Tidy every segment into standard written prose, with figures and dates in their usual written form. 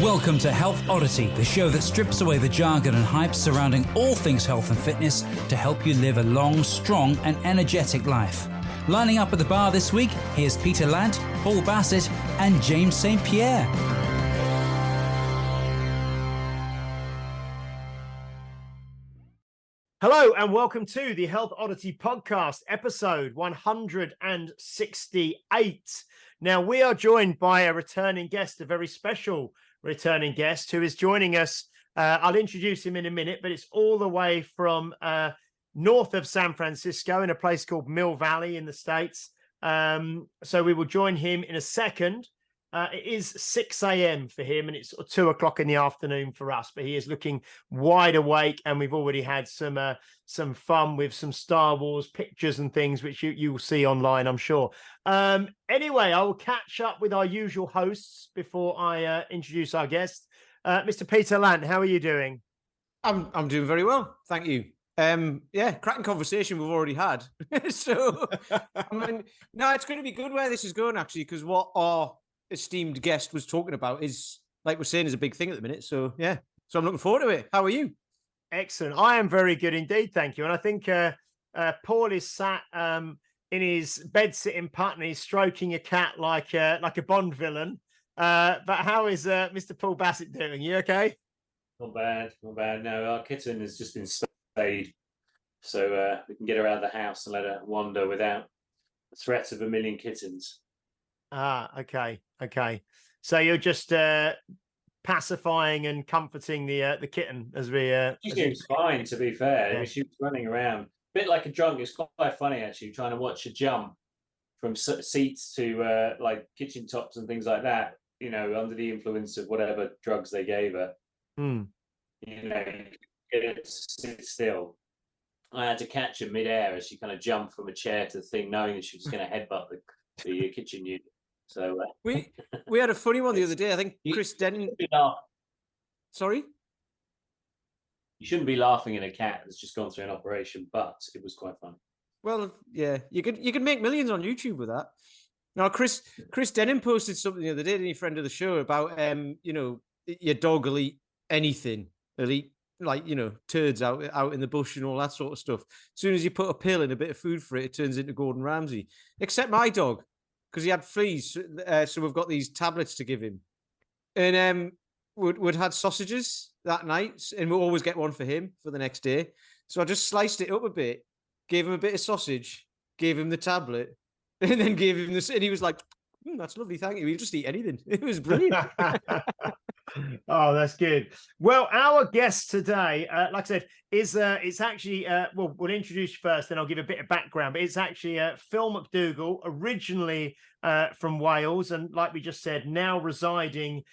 Welcome to Health Oddity, the show that strips away the jargon and hype surrounding all things health and fitness to help you live a long, strong and energetic life. Lining up at the bar this week, here's Peter Lant, Paul Bassett and James St. Pierre. Hello and welcome to the Health Oddity podcast, episode 168. Now, we are joined by a returning guest, a very special returning guest who is joining us. I'll introduce him in a minute, but it's all the way from north of San Francisco in a place called Mill Valley in the States. So we will join him in a second. It is 6 a.m. for him and it's 2 o'clock in the afternoon for us, but he is looking wide awake and we've already had some fun with some Star Wars pictures and things, which you will see online, I'm sure. Anyway, I will catch up with our usual hosts before I introduce our guest. Mr. Peter Lant, how are you doing? I'm doing very well, thank you. Cracking conversation we've already had. So, I mean, no, it's going to be good where this is going, actually, because what our esteemed guest was talking about is, like we're saying, is a big thing at the minute. So, yeah. So I'm looking forward to it. How are you? Excellent. I am very good indeed, thank you. And I think Paul is sat in his bed-sitting putt and he's stroking a cat like a Bond villain. But how is Mr. Paul Bassett doing? You okay? Not bad. No, our kitten has just been spayed, so we can get her out of the house and let her wander without the threat of a million kittens. Okay. So you're just pacifying and comforting the kitten as we. She seems fine, to be fair. Yeah. She was running around, a bit like a drunk. It's quite funny actually, trying to watch her jump from seats to like kitchen tops and things like that. You know, under the influence of whatever drugs they gave her. You know, get to sit still. I had to catch her mid-air as she kind of jumped from a chair to the thing, knowing that she was going to headbutt the kitchen unit. So we had a funny one the other day. I think Chris Denning. Sorry, you shouldn't be laughing at a cat that's just gone through an operation, but it was quite fun. Well, yeah, you could make millions on YouTube with that. Now, Chris Denning posted something the other day, didn't he, friend of the show, about you know, your dog will eat anything. It'll eat, like, you know, turds out in the bush and all that sort of stuff. As soon as you put a pill and a bit of food for it, it turns into Gordon Ramsay. Except my dog, because he had fleas, so we've got these tablets to give him. And we'd had sausages that night, and we'll always get one for him for the next day. So I just sliced it up a bit, gave him a bit of sausage, gave him the tablet, and then gave him this, and he was like, that's lovely, thank you. He'll just eat anything. It was brilliant. Oh, that's good. Well, our guest today, like I said, is it's actually we'll introduce you first, then I'll give a bit of background. But it's actually Phil McDougall, originally from Wales, and like we just said, now residing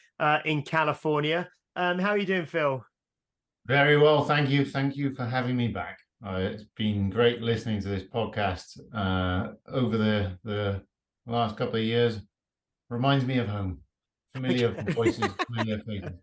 in California. How are you doing, Phil? Very well, thank you. Thank you for having me back. It's been great listening to this podcast over the last couple of years. Reminds me of home. Familiar voices, familiar faces.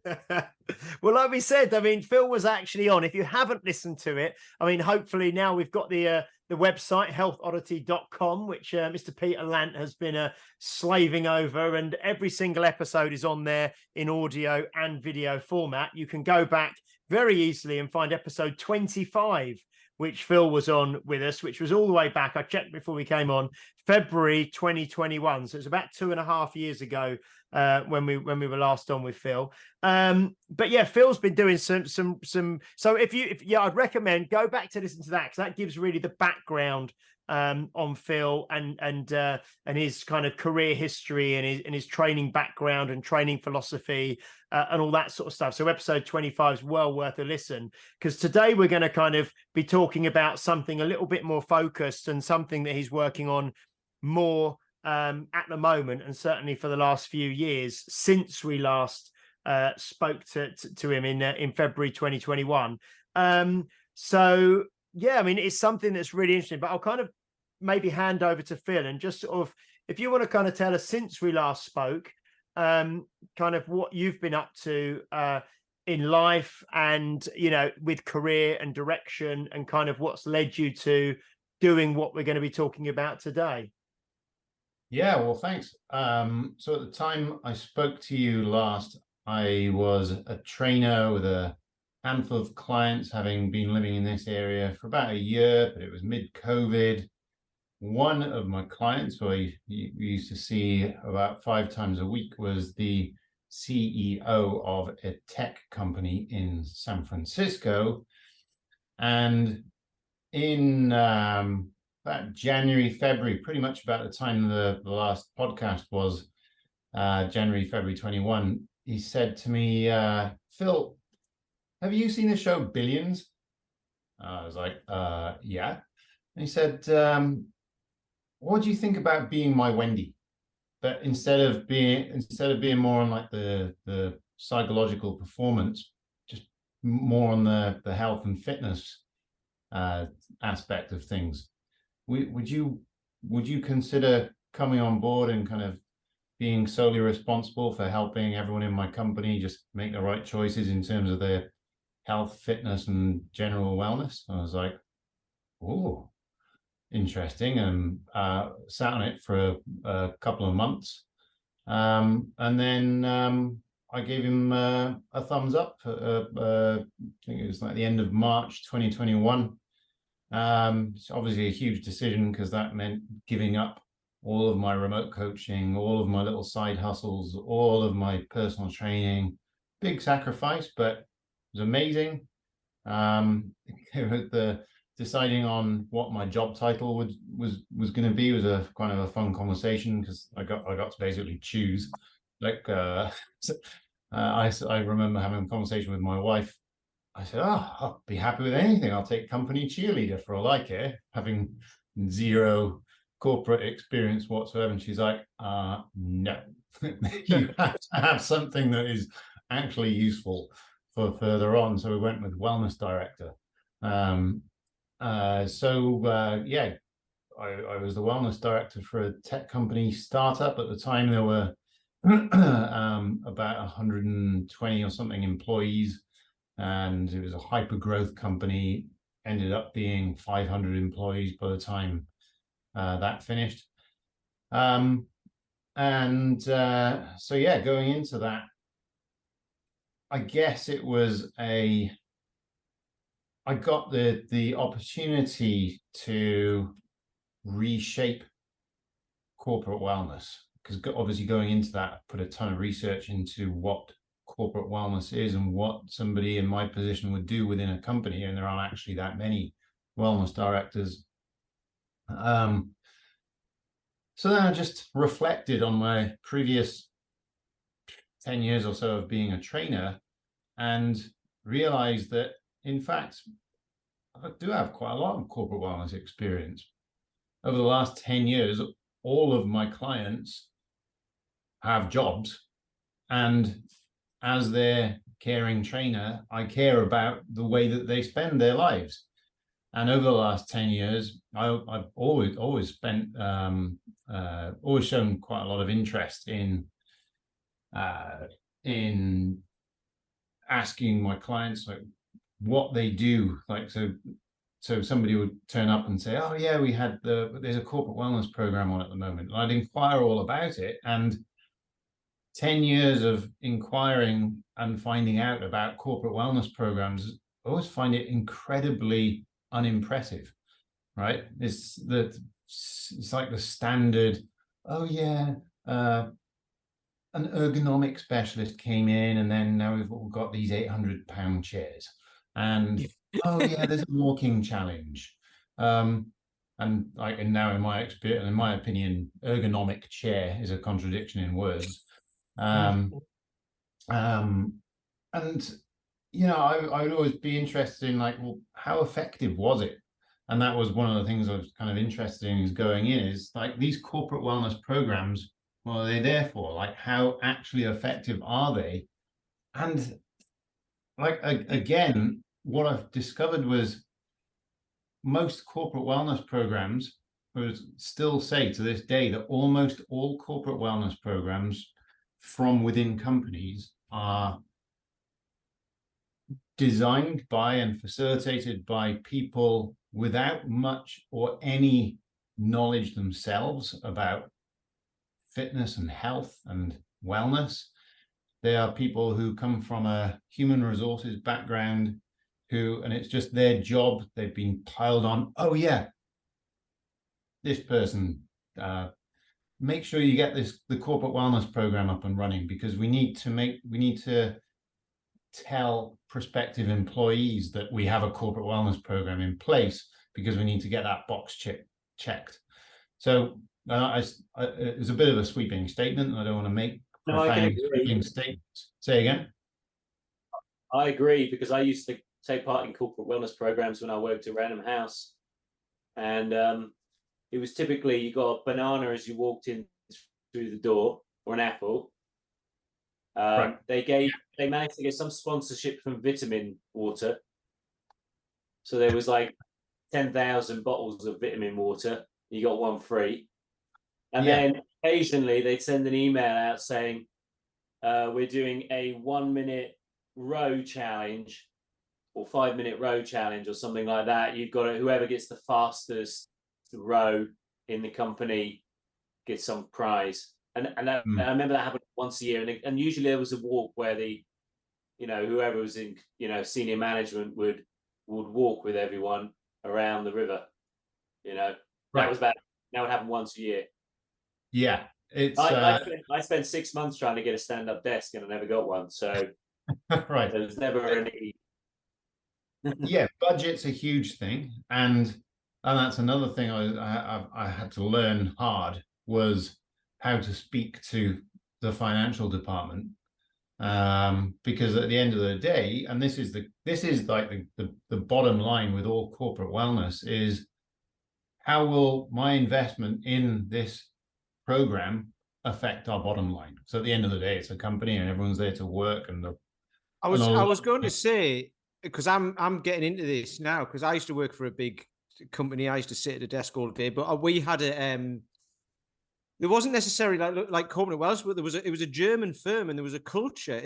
Well, like we said, I mean, Phil was actually on. If you haven't listened to it, I mean, hopefully now we've got the website, healthoddity.com, which Mr. Peter Lant has been slaving over, and every single episode is on there in audio and video format. You can go back very easily and find episode 25, which Phil was on with us, which was all the way back. I checked before we came on, February 2021. So it's about 2.5 years ago when we were last on with Phil. But yeah, Phil's been doing some. So I'd recommend go back to listen to that, because that gives really the background on Phil and his kind of career history and his training background and training philosophy and all that sort of stuff. So episode 25 is well worth a listen, because today we're going to kind of be talking about something a little bit more focused and something that he's working on more at the moment, and certainly for the last few years since we last spoke to him in February 2021. So yeah, I mean, it's something that's really interesting, but I'll kind of maybe hand over to Phil and just sort of, if you want to kind of tell us since we last spoke, kind of what you've been up to in life and, you know, with career and direction, and kind of what's led you to doing what we're going to be talking about today. Yeah, well, thanks. So at the time I spoke to you last, I was a trainer with a handful of clients, having been living in this area for about a year, but it was mid-COVID. One of my clients, who I used to see about 5 times a week, was the CEO of a tech company in San Francisco. And in about January, February, pretty much about the time the last podcast was, January, February 21, he said to me, Phil, have you seen the show Billions? I was like, yeah. And he said, what do you think about being my Wendy? But instead of being more on like the psychological performance, just more on the health and fitness aspect of things. Would you consider coming on board and kind of being solely responsible for helping everyone in my company just make the right choices in terms of their health, fitness, and general wellness? I was like, oh, interesting, and sat on it for a couple of months, and then I gave him a thumbs up. I think it was like the end of March 2021. It's obviously a huge decision, because that meant giving up all of my remote coaching, all of my little side hustles, all of my personal training. Big sacrifice, but it was amazing. The deciding on what my job title was going to be was a kind of a fun conversation, because I got to basically choose. Like I remember having a conversation with my wife. I said, "Oh, I'll be happy with anything. I'll take company cheerleader for all I care," having zero corporate experience whatsoever. And she's like, "No, you have to have something that is actually useful for further on." So we went with wellness director. Yeah, I was the wellness director for a tech company startup. At the time, there were about 120 or something employees, and it was a hyper growth company. Ended up being 500 employees by the time that finished. So yeah, going into that, I guess it was I got the opportunity to reshape corporate wellness, because obviously going into that, I put a ton of research into what corporate wellness is and what somebody in my position would do within a company, and there aren't actually that many wellness directors. So then I just reflected on my previous 10 years or so of being a trainer, and realized that, in fact, I do have quite a lot of corporate wellness experience. Over the last 10 years, all of my clients have jobs, and as their caring trainer, I care about the way that they spend their lives. And over the last 10 years, I've always spent, always shown quite a lot of interest in asking my clients like what they do. Like, so somebody would turn up and say, "Oh yeah, there's a corporate wellness program on at the moment." And I'd inquire all about it, and 10 years of inquiring and finding out about corporate wellness programs, I always find it incredibly unimpressive, right? It's like the standard, "Oh yeah, an ergonomic specialist came in, and then now we've all got these 800-pound chairs, and oh yeah, there's a walking challenge." And now in my experience, in my opinion, ergonomic chair is a contradiction in words. And you know, I would always be interested in like, well, how effective was it? And that was one of the things I was kind of interested in, is going in, is like, these corporate wellness programs, what are they there for? Like, how actually effective are they? And like, again, what I've discovered was most corporate wellness programs would still say to this day that almost all corporate wellness programs from within companies are designed by and facilitated by people without much or any knowledge themselves about fitness and health and wellness. They are people who come from a human resources background and it's just their job. They've been piled on. Oh yeah, this person, make sure you get the corporate wellness program up and running, because we need to tell prospective employees that we have a corporate wellness program in place, because we need to get that box checked. So it was a bit of a sweeping statement. I don't want to make profound sweeping statements. Say again. I agree, because I used to take part in corporate wellness programs when I worked at Random House, and it was typically you got a banana as you walked in through the door, or an apple. Right. They managed to get some sponsorship from vitamin water, so there was like 10,000 bottles of vitamin water. You got one free, and then occasionally they'd send an email out saying, "We're doing a 1-minute row challenge, or 5-minute row challenge, or something like that. You've got whoever gets the fastest row in the company gets some prize." And I remember that happened once a year, and usually there was a walk where whoever was in senior management would walk with everyone around the river. That was that would happen once a year. Yeah, it's I spent 6 months trying to get a stand-up desk, and I never got one. So right, there's never any. Yeah, budget's a huge thing, and that's another thing I had to learn hard, was how to speak to the financial department, because at the end of the day, and this is like the bottom line with all corporate wellness, is how will my investment in this program affect our bottom line? So at the end of the day, it's a company and everyone's there to work. And I was going to say, because I'm getting into this now, because I used to work for a big company. I used to sit at a desk all day, but we had there wasn't necessarily like corporate wellness, but it was a German firm, and there was a culture.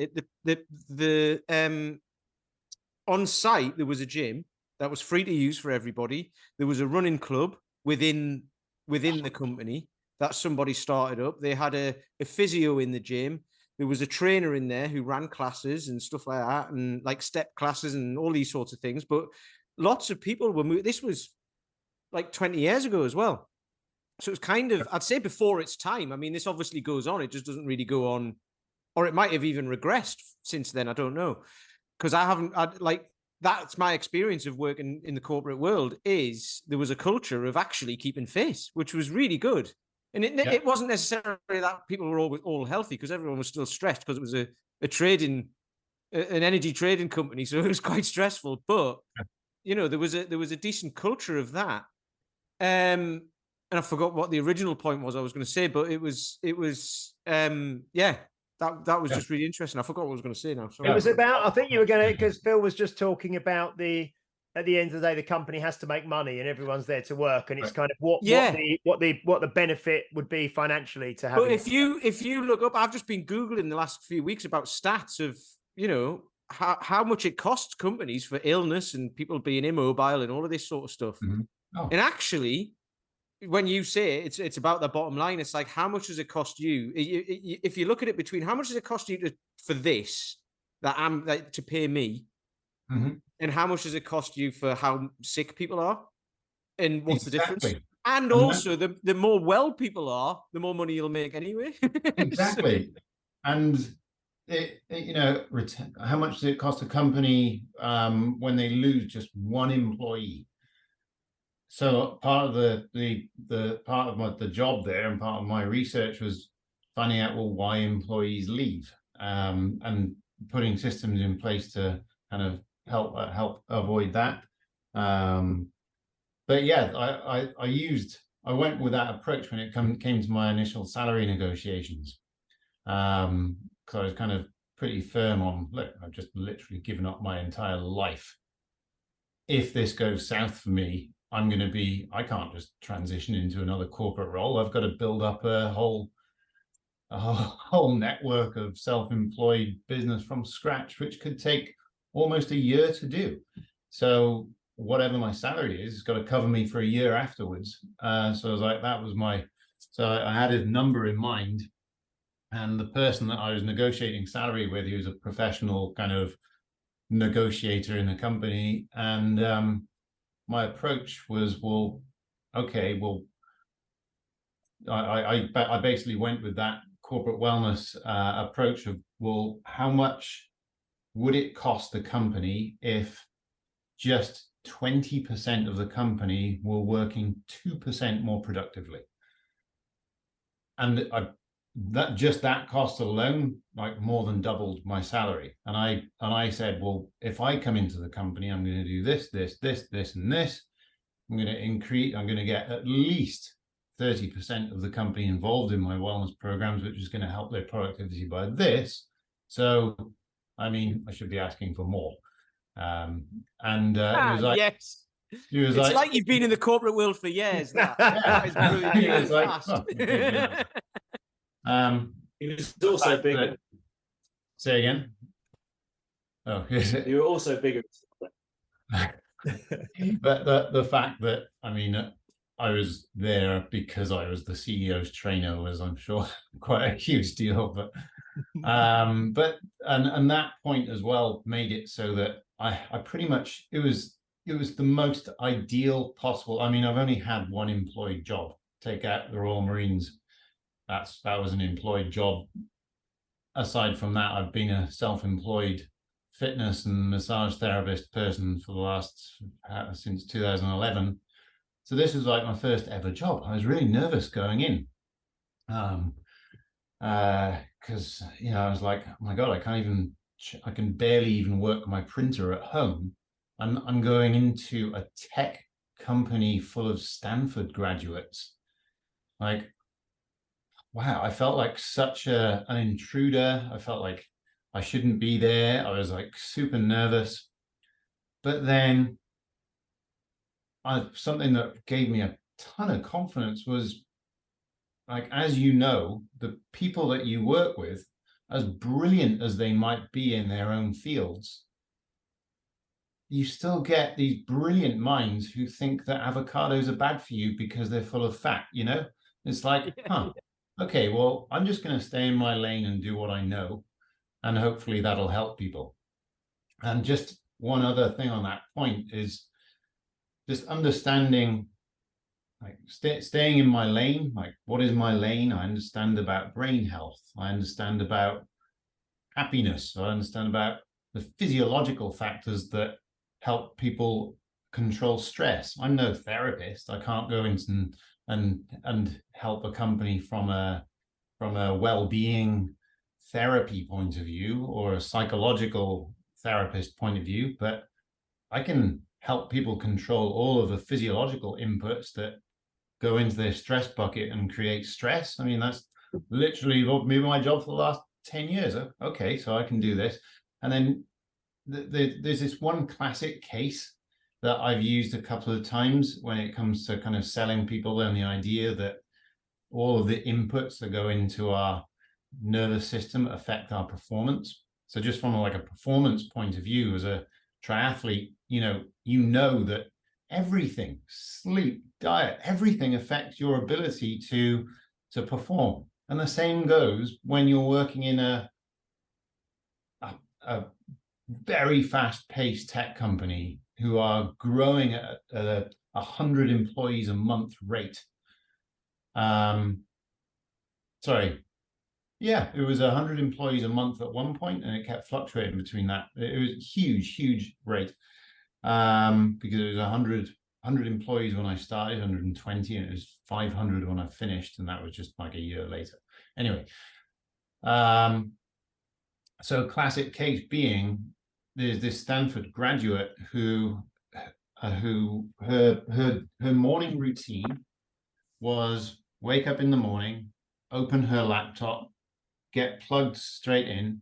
On site there was a gym that was free to use for everybody. There was a running club within the company that somebody started up. They had a physio in the gym. There was a trainer in there who ran classes and stuff like that, and like step classes and all these sorts of things. But lots of people were moving. This was like 20 years ago as well. So it's kind of, I'd say, before its time. I mean, this obviously goes on. It just doesn't really go on, or it might have even regressed since then. I don't know, because that's my experience of working in the corporate world. Is there was a culture of actually keeping fit, which was really good. And it wasn't necessarily that people were all healthy, because everyone was still stressed, because it was an energy trading company, so it was quite stressful. But there was a decent culture of that. And I forgot what the original point was I was going to say, but it was that was just really interesting. I forgot what I was going to say now. Sorry. It was about, I think you were going to, because Phil was just talking about at the end of the day, the company has to make money and everyone's there to work, and it's kind of what the benefit would be financially to have. But if you look up, I've just been Googling the last few weeks about stats of how much it costs companies for illness and people being immobile and all of this sort of stuff. Mm-hmm. Oh. And actually, when you say it's about the bottom line, it's like, how much does it cost you? If you look at it between how much does it cost you for this to pay me, mm-hmm. and how much does it cost you for how sick people are, and what's the difference? And also, the more well people are, the more money you'll make anyway. Exactly. And how much does it cost a company when they lose just one employee? So part of the part of the job there, and part of my research, was finding out why employees leave, and putting systems in place to kind of help avoid that. But yeah, I went with that approach when it came to my initial salary negotiations, because I was kind of pretty firm on, look, I've just literally given up my entire life. If this goes south for me, I can't just transition into another corporate role. I've got to build up a whole network of self-employed business from scratch, which could take almost a year to do. So whatever my salary is, it's got to cover me for a year afterwards. So I was like, so I had a number in mind, And the person that I was negotiating salary with, he was a professional kind of negotiator in the company. And my approach was, well, okay, well, I basically went with that corporate wellness approach of, well, how much would it cost the company if just 20% of the company were working 2% more productively? And that cost alone, like, more than doubled my salary. And I said, well, if I come into the company, I'm going to do this, this, and this. I'm going to get at least 30% of the company involved in my wellness programs, which is going to help their productivity by this. So, I mean, I should be asking for more. It was like, yes. It's like you've been in the corporate world for years. That is brilliant. He was like, oh, okay, he was also bigger. Say again. Oh, you were also bigger. But the fact that, I mean, I was there because I was the CEO's trainer was, I'm sure, quite a huge deal. But and that point as well made it so that I pretty much, it was the most ideal possible. I mean, I've only had one employed job. Take out the Royal Marines, that was an employed job. Aside from that, I've been a self-employed fitness and massage therapist person for the last since 2011. So this was like my first ever job. I was really nervous going in, because I was like, oh my God, I can barely even work my printer at home. I'm going into a tech company full of Stanford graduates. Like, wow, I felt like such an intruder. I felt like I shouldn't be there. I was like super nervous. But then something that gave me a ton of confidence was, like, as you know, the people that you work with, as brilliant as they might be in their own fields, you still get these brilliant minds who think that avocados are bad for you because they're full of fat, It's like, okay, well, I'm just going to stay in my lane and do what I know. And hopefully that'll help people. And just one other thing on that point is just understanding, like, staying in my lane. Like, what is my lane? I understand about brain health. I understand about happiness. I understand about the physiological factors that help people control stress. I'm no therapist. I can't go into and help a company from a well-being therapy point of view or a psychological therapist point of view, but I can help people control all of the physiological inputs that go into their stress bucket and create stress. I mean, that's literally been my job for the last 10 years. Okay, so I can do this. And then there's this one classic case that I've used a couple of times when it comes to kind of selling people and the idea that all of the inputs that go into our nervous system affect our performance. So just from a performance point of view, as a triathlete, you know that everything, sleep, diet, everything affects your ability to perform. And the same goes when you're working in a very fast-paced tech company who are growing at a 100 employees a month rate. Yeah, it was 100 employees a month at one point, and it kept fluctuating between that. It was a huge rate, because it was 100 employees when I started, 120, and it was 500 when I finished, and that was just like a year later. Anyway, so classic case being, there's this Stanford graduate who her morning routine was wake up in the morning, open her laptop, get plugged straight in.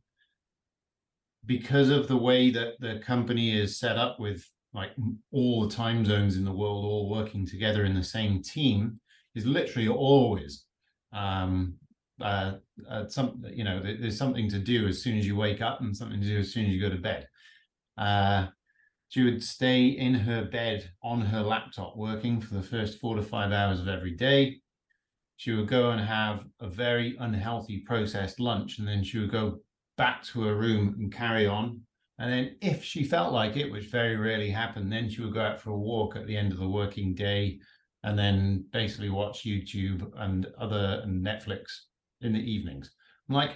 Because of the way that the company is set up with like all the time zones in the world all working together in the same team, is literally always there's something to do as soon as you wake up and something to do as soon as you go to bed. She would stay in her bed on her laptop working for the first 4 to 5 hours of every day. she would go and have a very unhealthy processed lunch, and then she would go back to her room and carry on. And then if she felt like it, which very rarely happened, then she would go out for a walk at the end of the working day, and then basically watch YouTube and Netflix in the evenings. I'm like,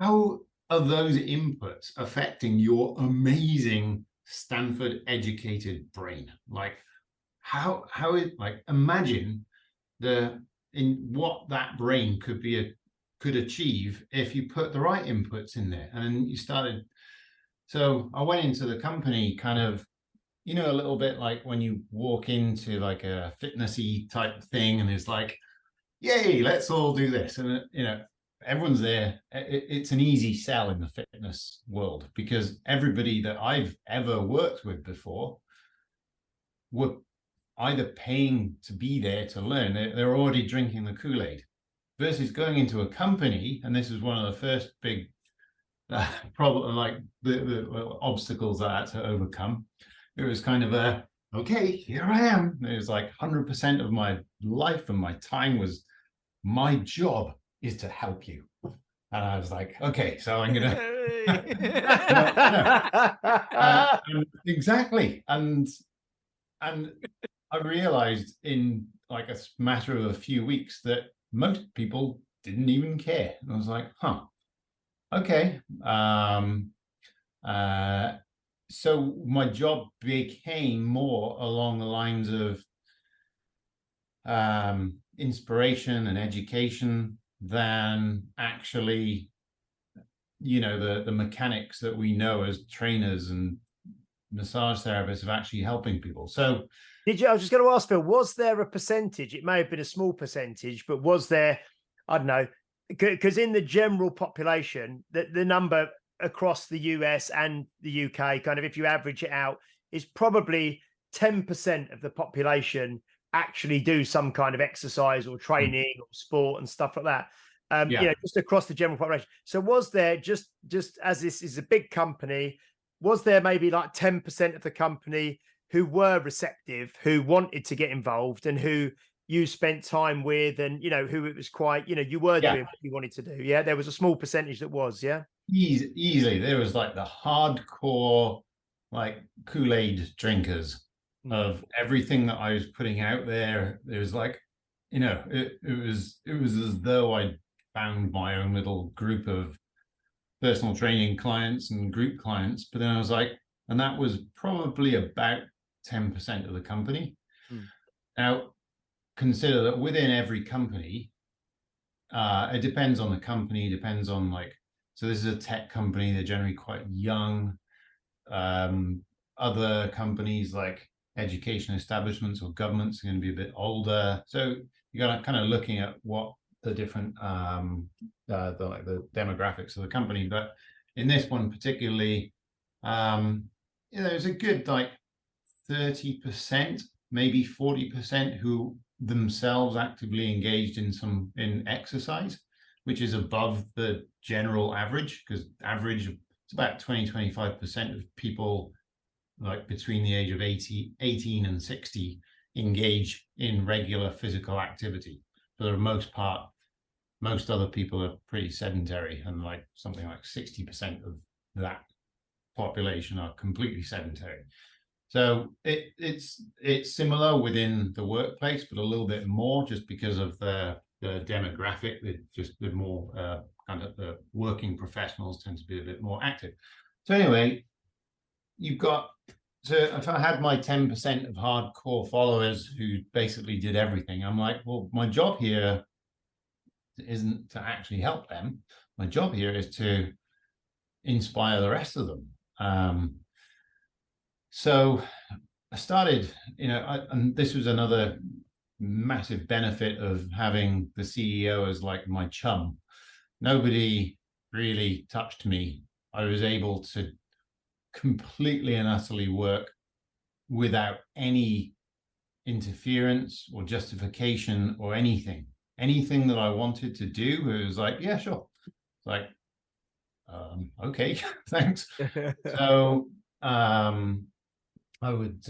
how are those inputs affecting your amazing Stanford educated brain? Like, how it, like, imagine in what that brain could achieve if you put the right inputs in there. And you started, so I went into the company kind of, you know, a little bit like when you walk into like a fitnessy type thing and it's like, yay, let's all do this. And, you know, everyone's there. It's an easy sell in the fitness world because everybody that I've ever worked with before were either paying to be there to learn. They're already drinking the Kool-Aid versus going into a company. And this is one of the first big problem, like the obstacles that I had to overcome. It was kind of okay, here I am. It was like 100% of my life and my time was, my job is to help you. And I was like, okay, so I'm going to... exactly. And I realized in like a matter of a few weeks that most people didn't even care. And I was like, huh, okay. So my job became more along the lines of inspiration and education than actually, you know, the mechanics that we know as trainers and massage therapists of actually helping people. So I was just going to ask, Phil, was there a percentage? It may have been a small percentage, but was there, I don't know, because in the general population, the number across the US and the UK, kind of, if you average it out, is probably 10% of the population actually do some kind of exercise or training or sport and stuff like that. You know, just across the general population. So was there, just as this is a big company, was there maybe like 10% of the company who were receptive, who wanted to get involved and who you spent time with, and, you know, who it was quite, you know, you were doing what you wanted to do? Yeah, there was a small percentage that was, easily. There was like the hardcore, like Kool-Aid drinkers of everything that I was putting out there. There was like, you know, it was as though I found my own little group of personal training clients and group clients. But then I was like, and that was probably about 10% of the company. Now, consider that within every company, it depends on the company, depends on like, so this is a tech company, they're generally quite young. Other companies like education establishments or governments are going to be a bit older. So you got to kind of looking at what the different the demographics of the company. But in this one particularly, you know, there's a good like 30%, maybe 40% who themselves actively engaged in exercise, which is above the general average, because average it's about 20-25% of people like between the age of 18 and 60 engage in regular physical activity. For the most part, most other people are pretty sedentary, and like something like 60% of that population are completely sedentary. So it's similar within the workplace, but a little bit more just because of the demographic. The more kind of the working professionals tend to be a bit more active. So anyway, you've got, so if I had my 10% of hardcore followers who basically did everything, I'm like, well, my job here isn't to actually help them. My job here is to inspire the rest of them. So I started, you know, and this was another massive benefit of having the CEO as like my chum. Nobody really touched me. I was able to completely and utterly work without any interference or justification or anything. Anything that I wanted to do, it was like, yeah, sure. It's like, okay, thanks. So I would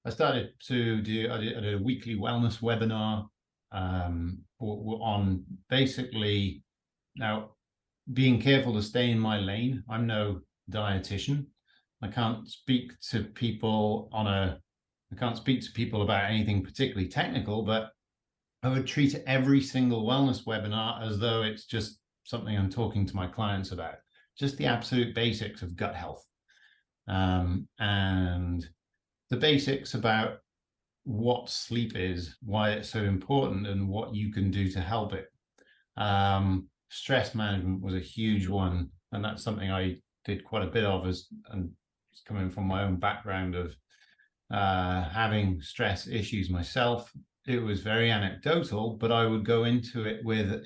I started to do, I did a weekly wellness webinar on basically now being careful to stay in my lane. I'm no dietitian. I can't speak to people about anything particularly technical, but I would treat every single wellness webinar as though it's just something I'm talking to my clients about, just the absolute basics of gut health, and the basics about what sleep is, why it's so important, and what you can do to help it. Stress management was a huge one, and that's something I did quite a bit of, and it's coming from my own background of having stress issues myself. It was very anecdotal, but I would go into it with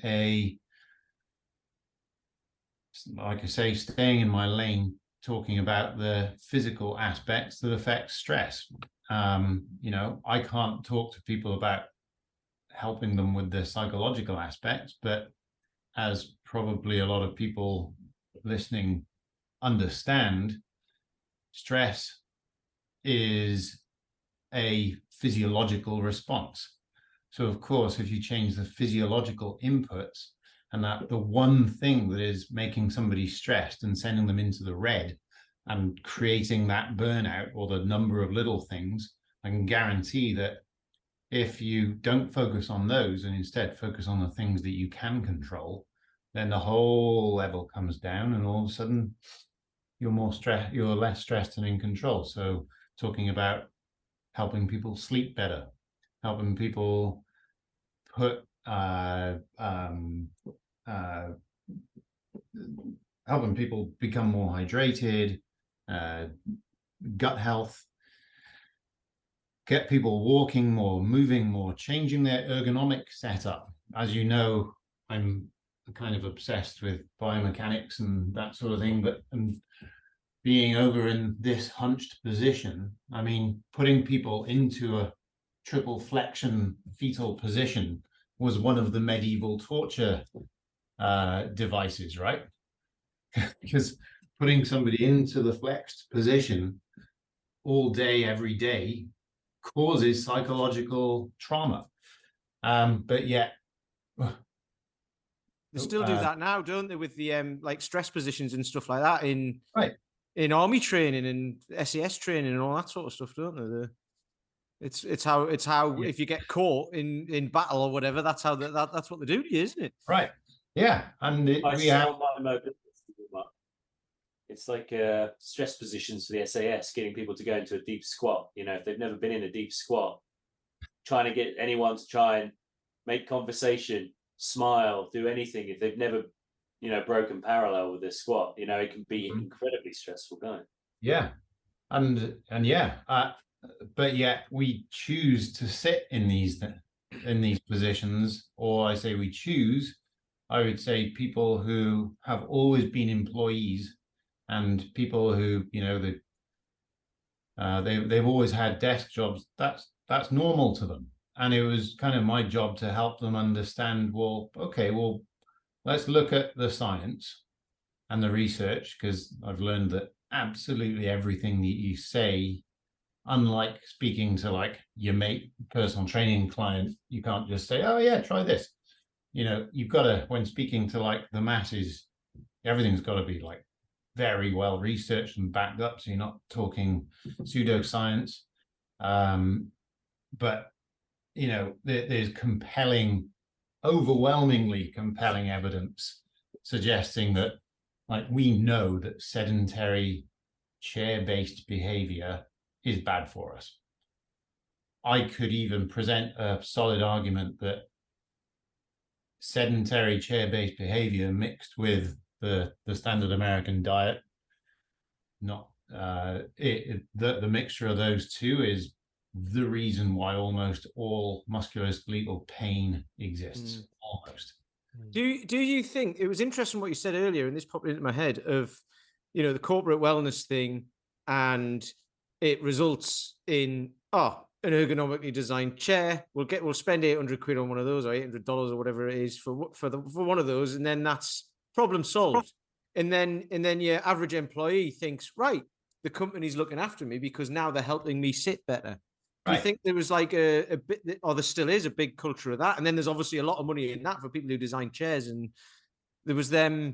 like I say, staying in my lane, talking about the physical aspects that affect stress. I can't talk to people about helping them with the psychological aspects, but as probably a lot of people listening understand, stress is a physiological response. So of course, if you change the physiological inputs, and that the one thing that is making somebody stressed and sending them into the red and creating that burnout, or the number of little things, I can guarantee that if you don't focus on those and instead focus on the things that you can control, then the whole level comes down, and all of a sudden you're less stressed and in control. So talking about helping people sleep better, helping people helping people become more hydrated, gut health, get people walking more, moving more, changing their ergonomic setup. As you know, I'm kind of obsessed with biomechanics and that sort of thing, but being over in this hunched position, I mean, putting people into a triple flexion fetal position was one of the medieval torture devices, right? Because putting somebody into the flexed position all day, every day, causes psychological trauma. But yet, they still do that now, don't they? With the like stress positions and stuff like that in army training and SAS training and all that sort of stuff, don't they? It's how yeah. If you get caught in battle or whatever, that's how that's what they do to you, isn't it? Right. Yeah, and it's like stress positions for the SAS, getting people to go into a deep squat. If they've never been in a deep squat, trying to get anyone to try and make conversation, smile, do anything if they've never, broken parallel with their squat. It can be incredibly stressful, can't it? Yeah, and yeah, but yet we choose to sit in these positions, or I say we choose. I would say people who have always been employees, and people who they've always had desk jobs. That's normal to them, and it was kind of my job to help them understand. Well, okay, well, let's look at the science and the research, because I've learned that absolutely everything that you say, unlike speaking to like your mate, personal training client, you can't just say, oh yeah, try this. You've got to, when speaking to like the masses, everything's got to be like very well researched and backed up, so you're not talking pseudoscience. But there's overwhelmingly compelling evidence suggesting that, like, we know that sedentary chair-based behavior is bad for us. I could even present a solid argument that sedentary chair-based behavior mixed with the standard American diet, the mixture of those two is the reason why almost all musculoskeletal pain exists. Almost. Do you think, it was interesting what you said earlier, and this popped into my head, of the corporate wellness thing, and it results in an ergonomically designed chair. We'll spend £800 on one of those, or $800 or whatever it is for one of those, and then that's problem solved. And then your average employee thinks, right, the company's looking after me because now they're helping me sit better. Do you think there was like a bit, or there still is a big culture of that? And then there's obviously a lot of money in that for people who design chairs. And there was that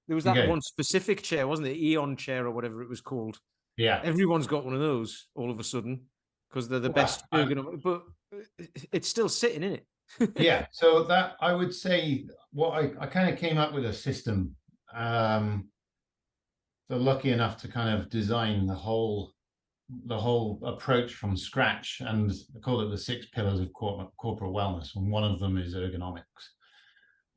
one specific chair, wasn't it? Eon chair or whatever it was called. Yeah. Everyone's got one of those all of a sudden because they're the best ergonomic, but it's still sitting in it. Yeah. So that, I would say, what I kind of came up with a system. So lucky enough to kind of design the whole approach from scratch, and I call it the 6 pillars of corporate wellness, and one of them is ergonomics.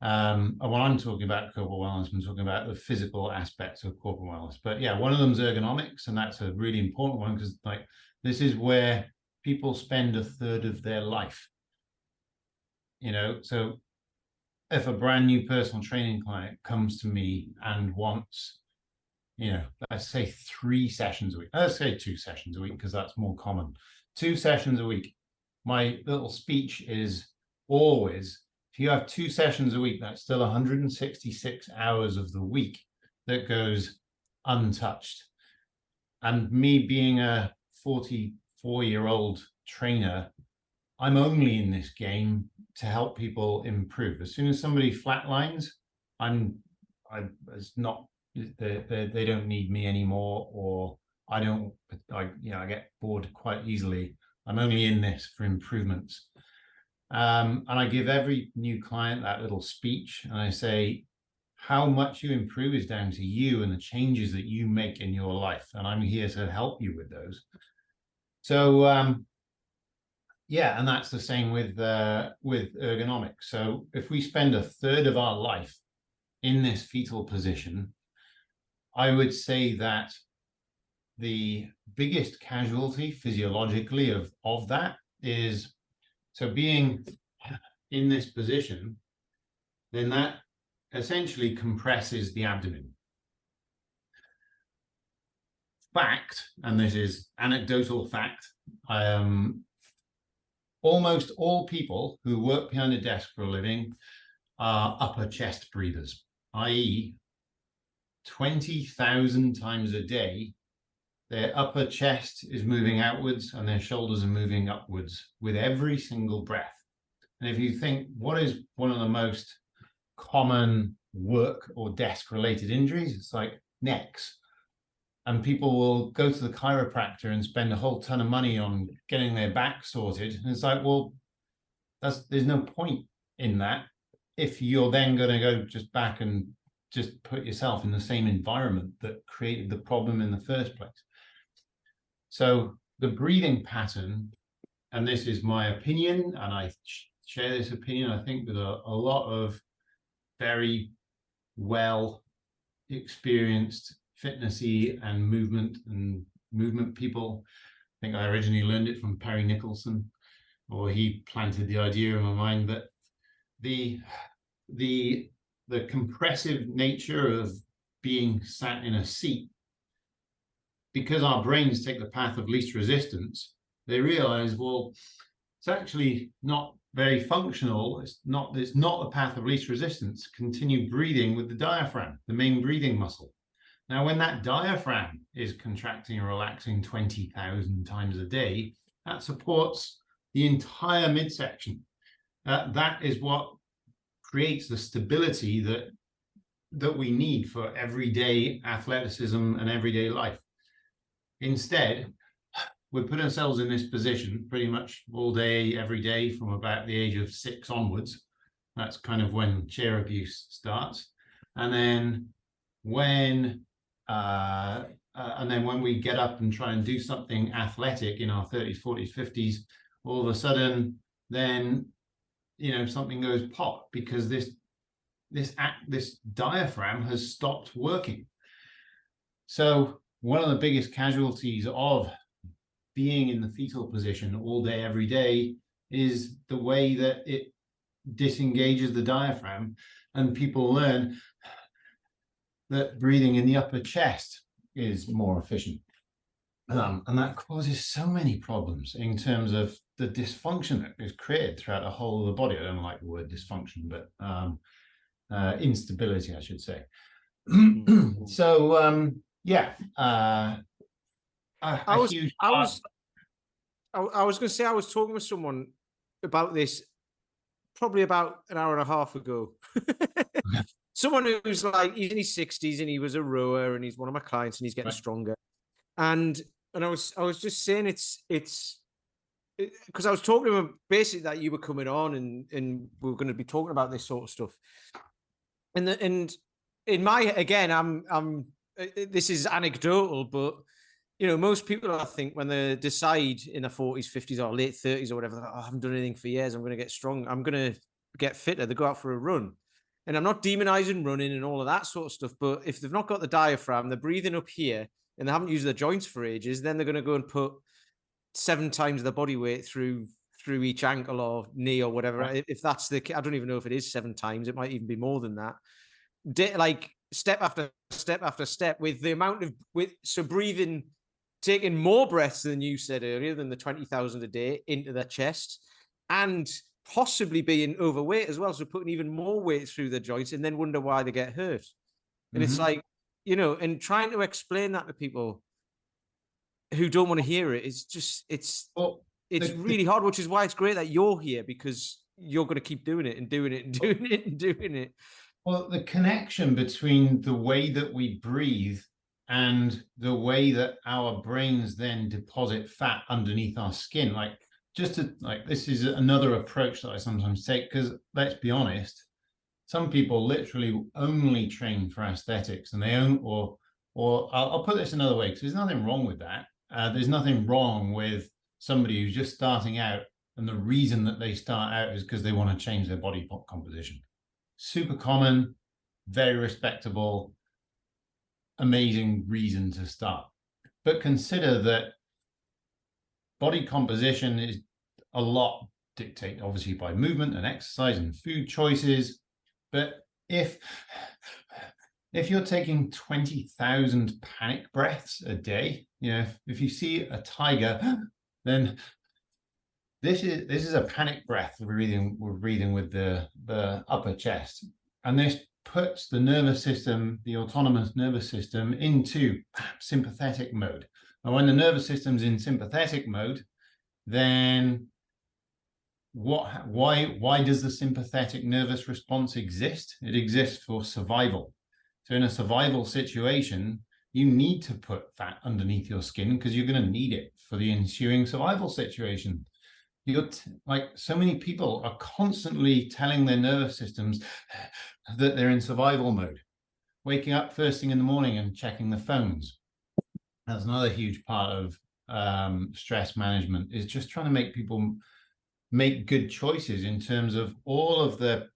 And when I'm talking about corporate wellness, I'm talking about the physical aspects of corporate wellness. But yeah, one of them is ergonomics, and that's a really important one because like this is where people spend a third of their life. You know, so if a brand new personal training client comes to me and wants, you know, let's say 3 sessions a week. Let's say 2 sessions a week because that's more common. 2 sessions a week. My little speech is always, if you have 2 sessions a week, that's still 166 hours of the week that goes untouched. And me being a 44-year-old trainer, I'm only in this game to help people improve. As soon as somebody flatlines, it's not, they don't need me anymore, or I get bored quite easily. I'm only in this for improvements. And I give every new client that little speech, and I say, how much you improve is down to you and the changes that you make in your life. And I'm here to help you with those. So, yeah, and that's the same with ergonomics. So if we spend a third of our life in this fetal position, I would say that the biggest casualty physiologically of that is, so being in this position, then that essentially compresses the abdomen. Fact, and this is anecdotal fact, almost all people who work behind a desk for a living are upper chest breathers, i.e. 20,000 times a day, their upper chest is moving outwards and their shoulders are moving upwards with every single breath. And if you think, what is one of the most common work or desk related injuries? It's like necks. And people will go to the chiropractor and spend a whole ton of money on getting their back sorted. And it's like, well, there's no point in that if you're then going to go just back and just put yourself in the same environment that created the problem in the first place. So the breathing pattern, and this is my opinion, and I share this opinion, I think, with a lot of very well experienced fitnessy and movement people. I think I originally learned it from Perry Nicholson, or he planted the idea in my mind. But the compressive nature of being sat in a seat, because our brains take the path of least resistance, they realize, well, it's actually not very functional. It's not the path of least resistance. Continue breathing with the diaphragm, the main breathing muscle. Now, when that diaphragm is contracting and relaxing 20,000 times a day, that supports the entire midsection. That is what creates the stability that we need for everyday athleticism and everyday life. Instead, we put ourselves in this position pretty much all day, every day, from about the age of 6 onwards. That's kind of when chair abuse starts. And then when we get up and try and do something athletic in our 30s, 40s, 50s, all of a sudden, then, something goes pop because this diaphragm has stopped working. So one of the biggest casualties of being in the fetal position all day, every day, is the way that it disengages the diaphragm, and people learn that breathing in the upper chest is more efficient. And that causes so many problems in terms of the dysfunction that is created throughout the whole of the body. I don't like the word dysfunction, but instability, I should say. So, yeah. I was going to say, I was talking with someone about this probably about an hour and a half ago. Someone who's like, he's in his 60s and he was a rower and he's one of my clients and he's getting stronger. And I was just saying it's because I was talking to him basically that you were coming on and we were going to be talking about this sort of stuff. And in my, again, I'm this is anecdotal, but you know, most people, I think, when they decide in their 40s, 50s, or late 30s or whatever, oh, I haven't done anything for years, I'm going to get strong, I'm going to get fitter, they go out for a run. And I'm not demonizing running and all of that sort of stuff, but if they've not got the diaphragm, they're breathing up here and they haven't used their joints for ages, then they're going to go and put 7 times their body weight through each ankle or knee or whatever. Right. If that's the, I don't even know if it is 7 times, it might even be more than that. Like step after step after step with the amount of, so breathing, taking more breaths than you said earlier, than the 20,000 a day into their chest, and possibly being overweight as well. So putting even more weight through their joints and then wonder why they get hurt. And it's like, you know, and trying to explain that to people who don't want to hear it is just, it's really hard, which is why it's great that you're here, because you're going to keep doing it and doing it and doing it and doing it. Well, the connection between the way that we breathe and the way that our brains then deposit fat underneath our skin, like just to, like, this is another approach that I sometimes take, because let's be honest, some people literally only train for aesthetics, and they own, or I'll put this another way, because there's nothing wrong with that. There's nothing wrong with somebody who's just starting out, and the reason that they start out is because they want to change their body composition. Super common, very respectable, amazing reason to start. But consider that body composition is a lot dictated obviously by movement and exercise and food choices. But if you're taking 20,000 panic breaths a day, you know, if you see a tiger, then this is a panic breath we're breathing with the upper chest, and this puts the nervous system, the autonomous nervous system, into sympathetic mode. And when the nervous system's in sympathetic mode, then why does the sympathetic nervous response exist? It exists for survival. So in a survival situation, you need to put fat underneath your skin because you're going to need it for the ensuing survival situation. Like, so many people are constantly telling their nervous systems that they're in survival mode, waking up first thing in the morning and checking the phones. That's another huge part of stress management, is just trying to make people make good choices in terms of all of the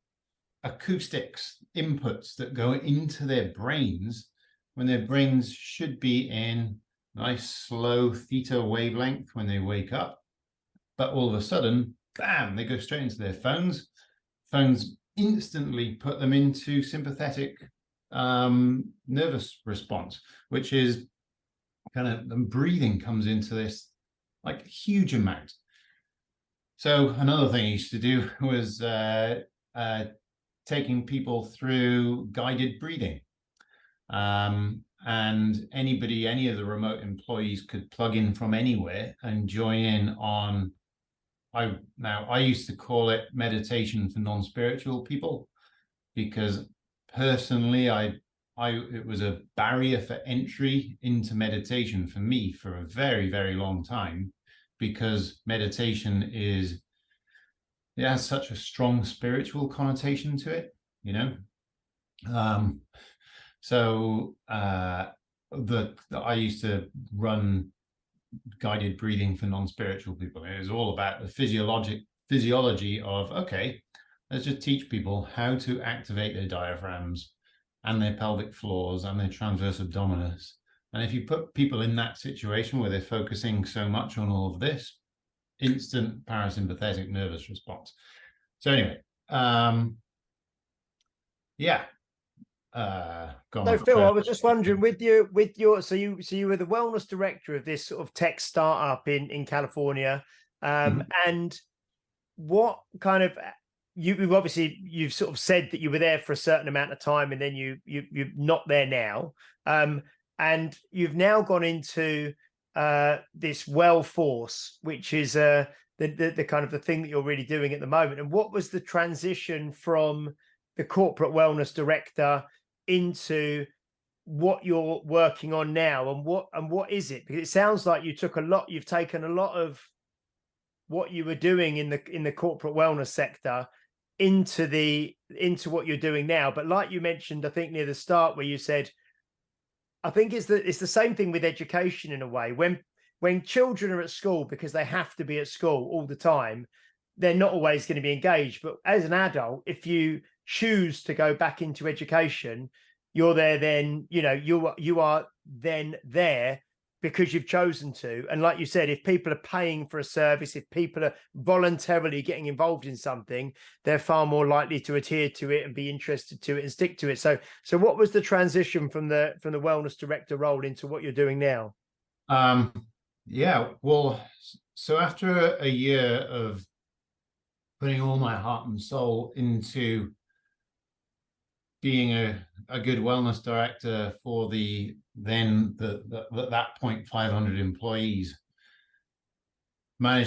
acoustics inputs that go into their brains, when their brains should be in nice slow theta wavelength when they wake up. But all of a sudden, bam, they go straight into their phones. Phones instantly put them into sympathetic nervous response, which is kind of, the breathing comes into this like huge amount. So another thing I used to do was taking people through guided breathing. And any of the remote employees could plug in from anywhere and join in on, I used to call it meditation for non-spiritual people, because personally it was a barrier for entry into meditation for me for a very, very long time, because meditation it has such a strong spiritual connotation to it, you know. So I used to run guided breathing for non-spiritual people. It was all about the physiology of, okay, let's just teach people how to activate their diaphragms and their pelvic floors and their transverse abdominis. And if you put people in that situation where they're focusing so much on all of this, instant parasympathetic nervous response. So anyway, yeah. So Phil, I was just wondering, with your so you were the wellness director of this sort of tech startup in California, and what kind of, you've sort of said that you were there for a certain amount of time, and then you're not there now, and you've now gone into this Wellforce, which is the kind of the thing that you're really doing at the moment. And what was the transition from the corporate wellness director into what you're working on now, and what is it? Because it sounds like you've taken a lot of what you were doing in the corporate wellness sector into what you're doing now. But like you mentioned, I think near the start, where you said, I think it's the same thing with education in a way. When children are at school because they have to be at school all the time, they're not always going to be engaged. But as an adult, if you choose to go back into education, you're there then, you are then there because you've chosen to. And like you said, if people are paying for a service, if people are voluntarily getting involved in something, they're far more likely to adhere to it and be interested to it and stick to it. So what was the transition from the wellness director role into what you're doing now? Yeah, well, so after a year of putting all my heart and soul into being a good wellness director for at that point 500 employees, I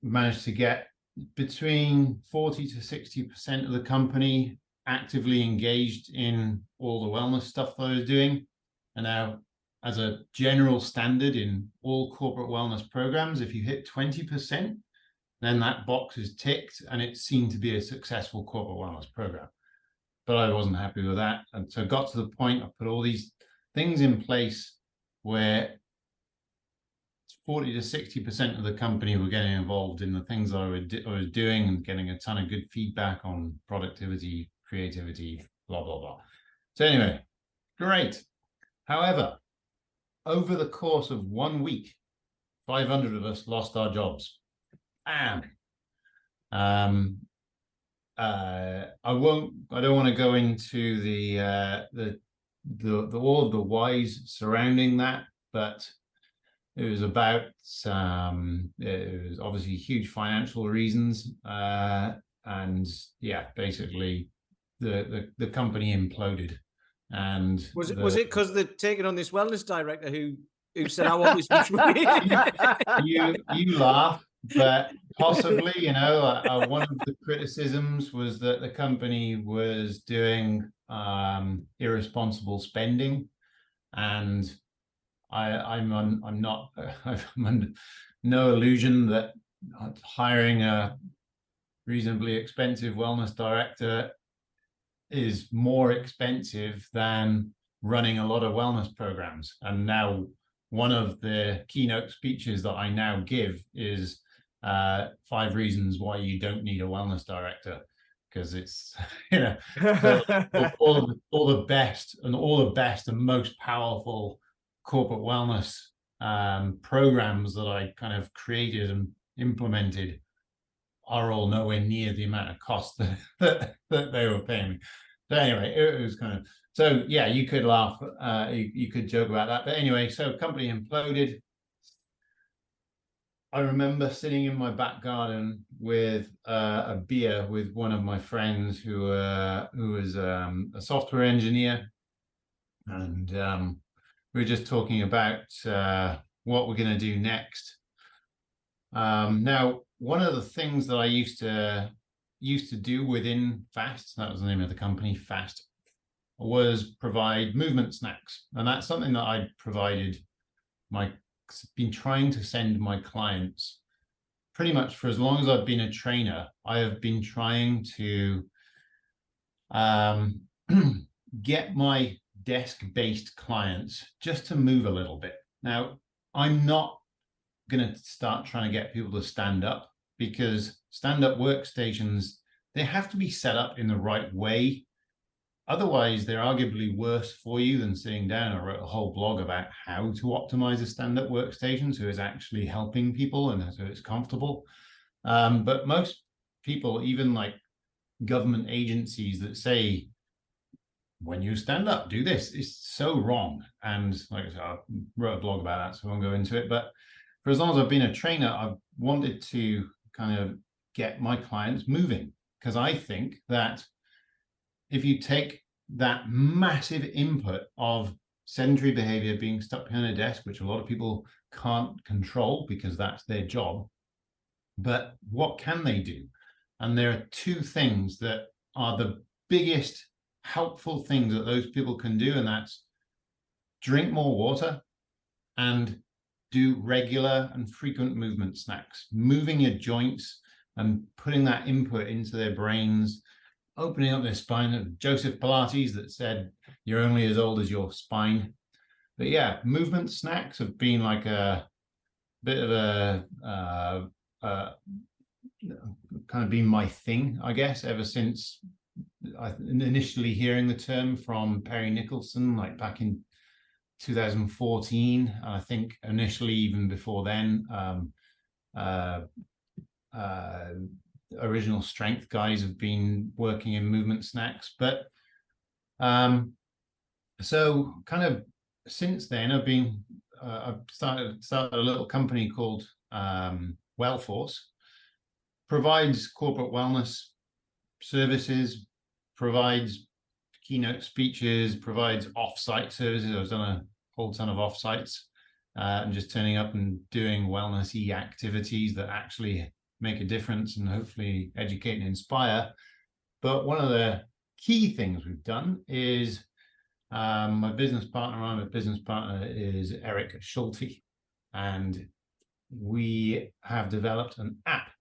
managed to get between 40 to 60% of the company actively engaged in all the wellness stuff that I was doing. And now, as a general standard in all corporate wellness programs, if you hit 20%, then that box is ticked and it's seen to be a successful corporate wellness program. But I wasn't happy with that. And so I got to the point, I put all these things in place where 40 to 60% of the company were getting involved in the things that I was doing and getting a ton of good feedback on productivity, creativity, blah, blah, blah. So anyway, great. However, over the course of 1 week, 500 of us lost our jobs. And I don't want to go into the all of the whys surrounding that, but it was about it was obviously huge financial reasons, and yeah, basically the company imploded. And was it because they're taking on this wellness director who said, I want this much money? you laugh, but possibly, one of the criticisms was that the company was doing irresponsible spending, and I'm under no illusion that hiring a reasonably expensive wellness director is more expensive than running a lot of wellness programs. And now one of the keynote speeches that I now give is 5 reasons why you don't need a wellness director, because it's all the best and most powerful corporate wellness programs that I kind of created and implemented are all nowhere near the amount of cost that they were paying me. So anyway, it was kind of, so yeah, you could laugh, you could joke about that, but anyway, so company imploded. I remember sitting in my back garden with a beer with one of my friends who was a software engineer, and we were just talking about what we're going to do next. Now, one of the things that I used to do within FAST, that was the name of the company, FAST, was provide movement snacks. And that's something that I provided been trying to send my clients pretty much for as long as I've been a trainer. I have been trying to get my desk-based clients just to move a little bit. Now, I'm not going to start trying to get people to stand up, because stand-up workstations, they have to be set up in the right way. Otherwise, they're arguably worse for you than sitting down. I wrote a whole blog about how to optimize a stand-up workstation so it's actually helping people and so it's comfortable. But most people, even like government agencies that say, when you stand up, do this, is so wrong. And like I said, I wrote a blog about that, so I won't go into it. But for as long as I've been a trainer, I've wanted to kind of get my clients moving, because I think that if you take that massive input of sedentary behavior, being stuck behind a desk, which a lot of people can't control because that's their job. But what can they do? And there are two things that are the biggest helpful things that those people can do, and that's drink more water and do regular and frequent movement snacks, moving your joints and putting that input into their brains, opening up their spine. Joseph Pilates that said, you're only as old as your spine. But yeah, movement snacks have been like a bit of a kind of been my thing, I guess, ever since initially hearing the term from Perry Nicholson, like back in 2014. I think initially, even before then, Original Strength guys have been working in movement snacks. But so kind of since then, I've started a little company called Wellforce. Provides corporate wellness services, provides keynote speeches, provides off-site services. I've done a whole ton of off-sites and just turning up and doing wellness-y activities that actually make a difference and hopefully educate and inspire. But one of the key things we've done is my business partner is Eric Schulte, and we have developed an app.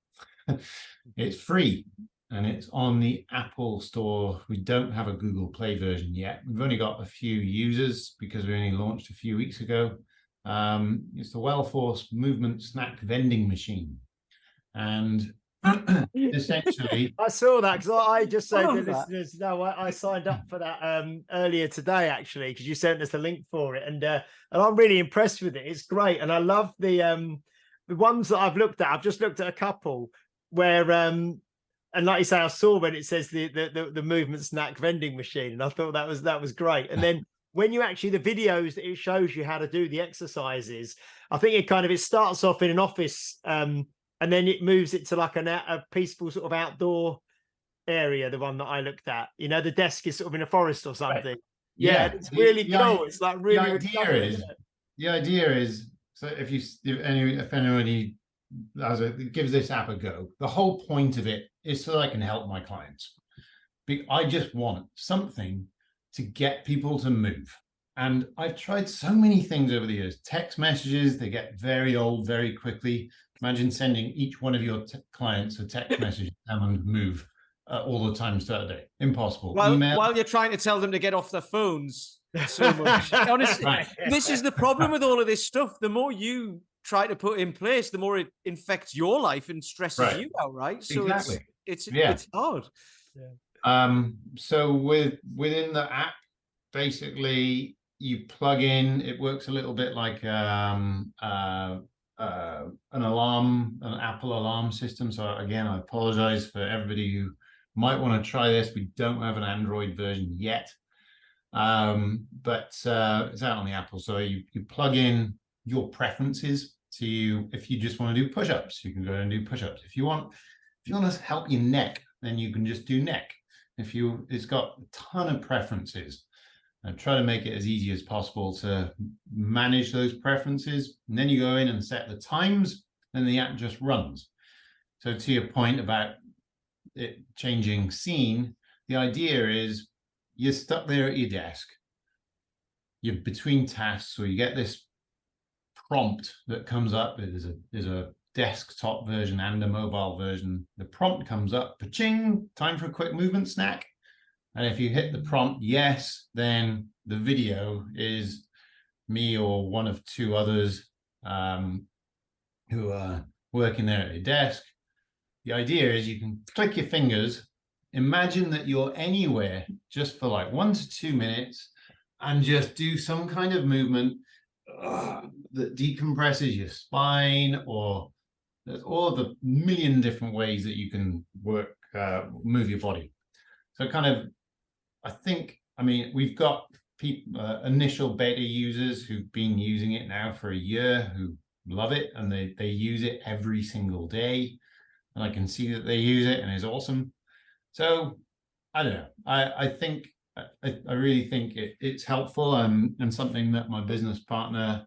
It's free and it's on the Apple Store. We don't have a Google Play version yet. We've only got a few users because we only launched a few weeks ago. It's the Wellforce movement snack vending machine. And essentially, I saw that because I just said to that. listeners, no, I signed up for that earlier today, actually, because you sent us the link for it. And I'm really impressed with it. It's great. And I love the ones that I've looked at. I've just looked at a couple where and like you say, I saw when it says the movement snack vending machine, and I thought that was great. And then when you actually the videos that it shows you how to do the exercises, I think it starts off in an office and then it moves it to like a peaceful sort of outdoor area. The one that I looked at, the desk is sort of in a forest or something. Right. Yeah, it's really cool. It's like really. The idea is so if anybody gives this app a go, the whole point of it is so I can help my clients. I just want something to get people to move. And I've tried so many things over the years. Text messages, they get very old very quickly. Imagine sending each one of your clients a text message and move all the time throughout the day. Impossible. While you're trying to tell them to get off their phones so much. Honestly, This is the problem with all of this stuff. The more you try to put in place, the more it infects your life and stresses you out, right? So exactly. It's hard. Yeah. So within the app, basically you plug in, it works a little bit like an Apple alarm system. So again, I apologize for everybody who might want to try this. We don't have an Android version yet. But it's out on the Apple. So you plug in your preferences to if you just want to do push-ups, you can go and do push-ups. If you want to help your neck, then you can just do neck. It's got a ton of preferences. And try to make it as easy as possible to manage those preferences. And then you go in and set the times, and the app just runs. So to your point about it changing scene, the idea is you're stuck there at your desk. You're between tasks, so you get this prompt that comes up. There's a desktop version and a mobile version. The prompt comes up, pa-ching, time for a quick movement snack. And if you hit the prompt yes, then the video is me or one of two others who are working there at your desk. The idea is you can click your fingers, imagine that you're anywhere just for like 1 to 2 minutes and just do some kind of movement that decompresses your spine, or there's all the million different ways that you can move your body. So kind of, we've got initial beta users who've been using it now for a year who love it, and they use it every single day, and I can see that they use it and it's awesome. So I don't know. I think I really think it's helpful, and something that my business partner,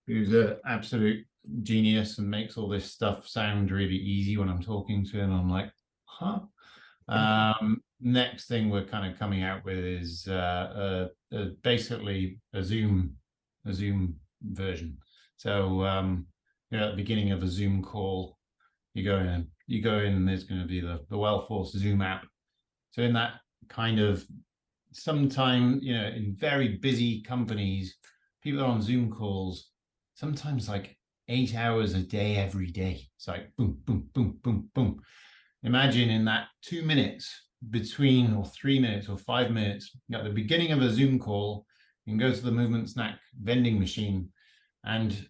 who's an absolute genius and makes all this stuff sound really easy when I'm talking to him, I'm like, huh? Next thing we're kind of coming out with is basically a Zoom version. So at the beginning of a Zoom call, you go in and there's going to be the Wellforce Zoom app. So in that kind of, sometime, in very busy companies, people are on Zoom calls, sometimes like 8 hours a day, every day. It's like boom, boom, boom, boom, boom. Imagine in that 2 minutes between, or 3 minutes or 5 minutes, at the beginning of a Zoom call, you can go to the movement snack vending machine and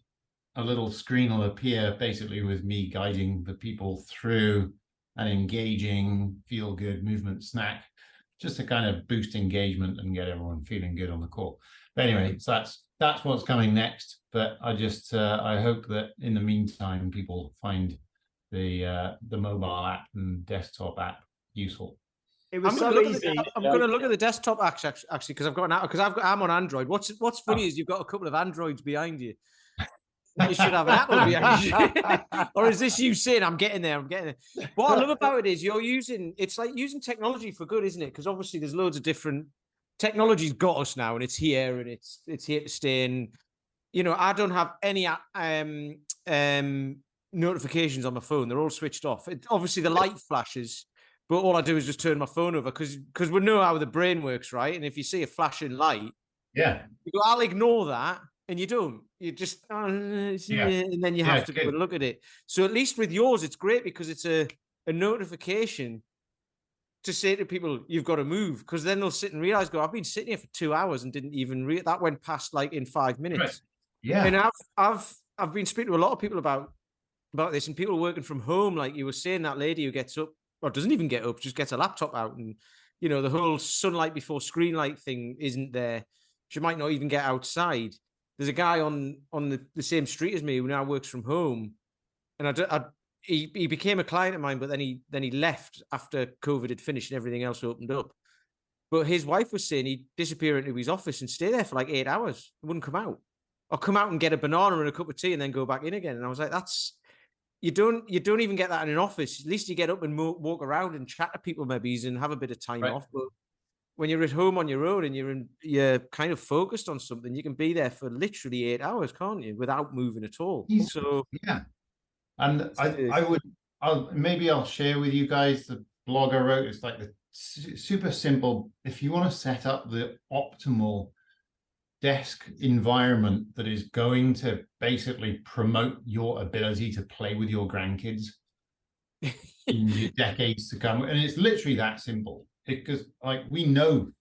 a little screen will appear basically with me guiding the people through an engaging, feel good movement snack, just to kind of boost engagement and get everyone feeling good on the call. But anyway, so that's what's coming next. But I just I hope that in the meantime people find the mobile app and desktop app useful. It was I'm so easy. I'm going to look at the desktop actually because I'm on Android. What's funny is you've got a couple of Androids behind you. You should have an Apple behind you. Or is this you saying I'm getting there? What I love about it is it's like using technology for good, isn't it? Because obviously there's loads of different technology's got us now, and it's here and it's here to stay. And I don't have any notifications on my phone. They're all switched off. Obviously the light flashes, but all I do is just turn my phone over because we know how the brain works, right? And if you see a flashing light, you go, I'll ignore that. And you don't. You just, and then you have to go and look at it. So at least with yours, it's great because it's a notification to say to people, you've got to move. Because then they'll sit and realize, I've been sitting here for 2 hours and didn't even that went past like in 5 minutes. Right. Yeah. And I've been speaking to a lot of people about this, and people working from home, like you were saying, that lady who gets up or doesn't even get up, just gets a laptop out, and the whole sunlight before screen light thing isn't there. She might not even get outside. There's a guy on the same street as me who now works from home, and he became a client of mine, but then he left after COVID had finished and everything else opened up. But his wife was saying he'd disappear into his office and stay there for like 8 hours. He wouldn't come out, or come out and get a banana and a cup of tea and then go back in again. And I was like, you don't even get that in an office. At least you get up and walk around and chat to people maybe and have a bit of time off. But when you're at home on your own and you're kind of focused on something, you can be there for literally 8 hours, can't you, without moving at all? So yeah, and I'll share with you guys the blog I wrote. It's like the super simple. If you want to set up the optimal desk environment that is going to basically promote your ability to play with your grandkids in the decades to come, and it's literally that simple. Because we know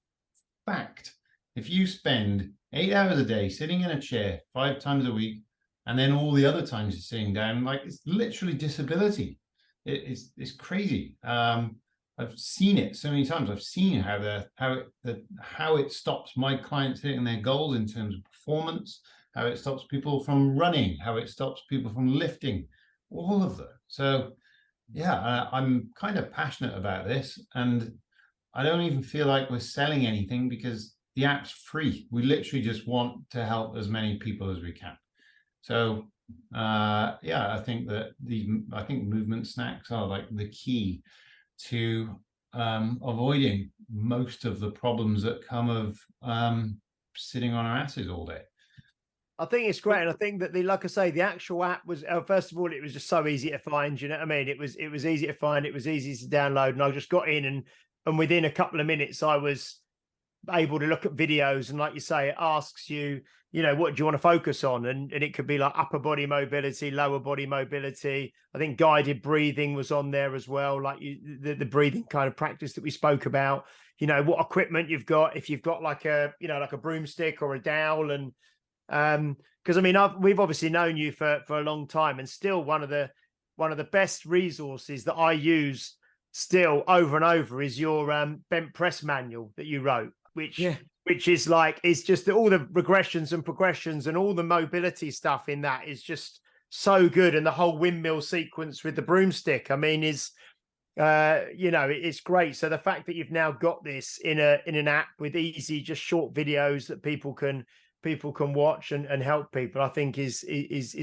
fact, if you spend 8 hours a day sitting in a chair 5 times a week, and then all the other times you're sitting down, it's literally disability. It's crazy. I've seen it so many times. I've seen how it stops my clients hitting their goals in terms of performance, how it stops people from running, how it stops people from lifting, all of that. So yeah, I'm kind of passionate about this, and I don't even feel like we're selling anything because the app's free. We literally just want to help as many people as we can. So I think that movement snacks are like the key to avoiding most of the problems that come of sitting on our asses all day. I think it's great, and I think that like I say, the actual app was first of all, it was just so easy to find. You know what I mean? It was easy to find. It was easy to download, and I just got in and within a couple of minutes, I was able to look at videos. And like you say, it asks you, what do you want to focus on? And it could be like upper body mobility, lower body mobility. I think guided breathing was on there as well. Like the breathing kind of practice that we spoke about, what equipment you've got, if you've got like a broomstick or a dowel. And because we've obviously known you for a long time, and still one of the best resources that I use still over and over is your bent press manual that you wrote, which is like, it's just all the regressions and progressions and all the mobility stuff in that is just so good. And the whole windmill sequence with the broomstick, is It's great. So the fact that you've now got this in an app with easy, just short videos that people can watch and help people, I think is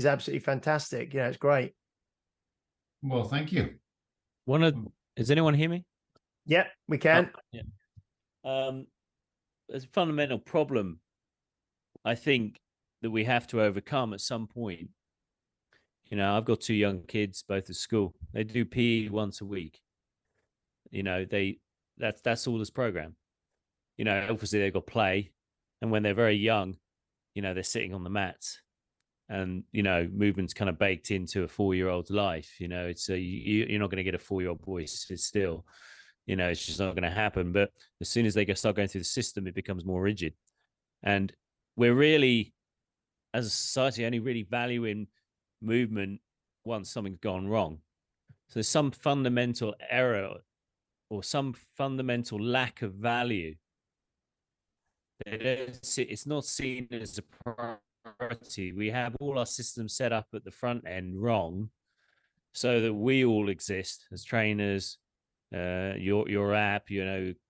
absolutely fantastic. It's great. Well, thank you. Does anyone hear me? Yeah, we can. There's a fundamental problem, I think, that we have to overcome at some point. I've got 2 young kids, both at school. They do PE once a week. That's all this program. Obviously they've got play, and when they're very young, they're sitting on the mats, and movement's kind of baked into a 4-year-old's life. It's you're not going to get a 4-year-old boy to sit still. It's just not going to happen. But as soon as they start going through the system, it becomes more rigid. And we're really, as a society, only really valuing movement once something's gone wrong. So there's some fundamental error or some fundamental lack of value. It's not seen as a priority. We have all our systems set up at the front end wrong, so that we all exist as trainers, your app,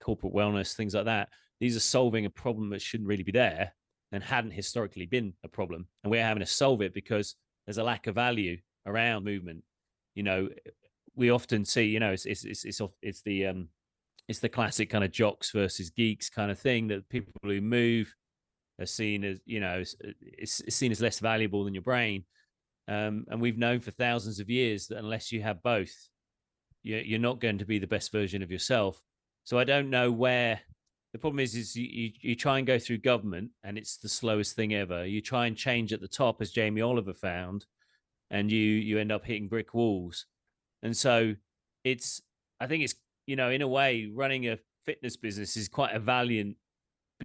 corporate wellness, things like that. These are solving a problem that shouldn't really be there and hadn't historically been a problem. And we're having to solve it because there's a lack of value around movement. We often see, it's the classic kind of jocks versus geeks kind of thing, that people who move are seen as, it's seen as less valuable than your brain. And we've known for thousands of years that unless you have both, you're not going to be the best version of yourself. So I don't know where the problem is you try and go through government, and it's the slowest thing ever. You try and change at the top, as Jamie Oliver found, and you end up hitting brick walls. And so I think it's, in a way, running a fitness business is quite a valiant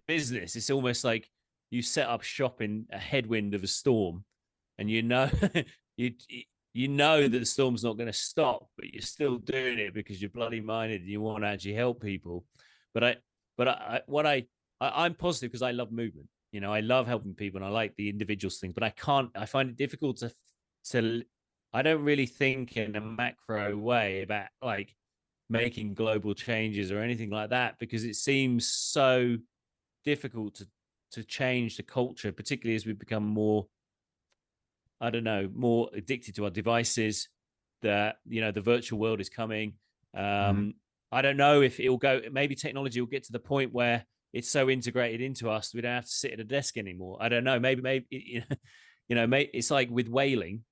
business. It's almost like you set up shop in a headwind of a storm, and you know that the storm's not going to stop, but you're still doing it because you're bloody minded and you want to actually help people. But I'm positive because I love movement. I love helping people and I like the individuals things, but I find it difficult to I don't really think in a macro way about like making global changes or anything like that, because it seems so difficult to change the culture, particularly as we become more, more addicted to our devices. The virtual world is coming. I don't know if it'll go, maybe technology will get to the point where it's so integrated into us, we don't have to sit at a desk anymore. I don't know. Maybe, it's like with whaling.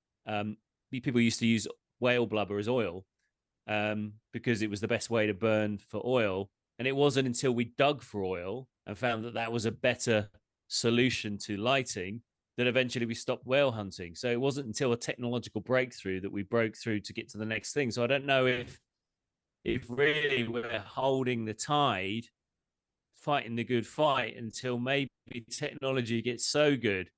People used to use whale blubber as oil because it was the best way to burn for oil. And it wasn't until we dug for oil and found that was a better solution to lighting that eventually we stopped whale hunting. So it wasn't until a technological breakthrough that we broke through to get to the next thing. So I don't know if really we're holding the tide, fighting the good fight, until maybe technology gets so good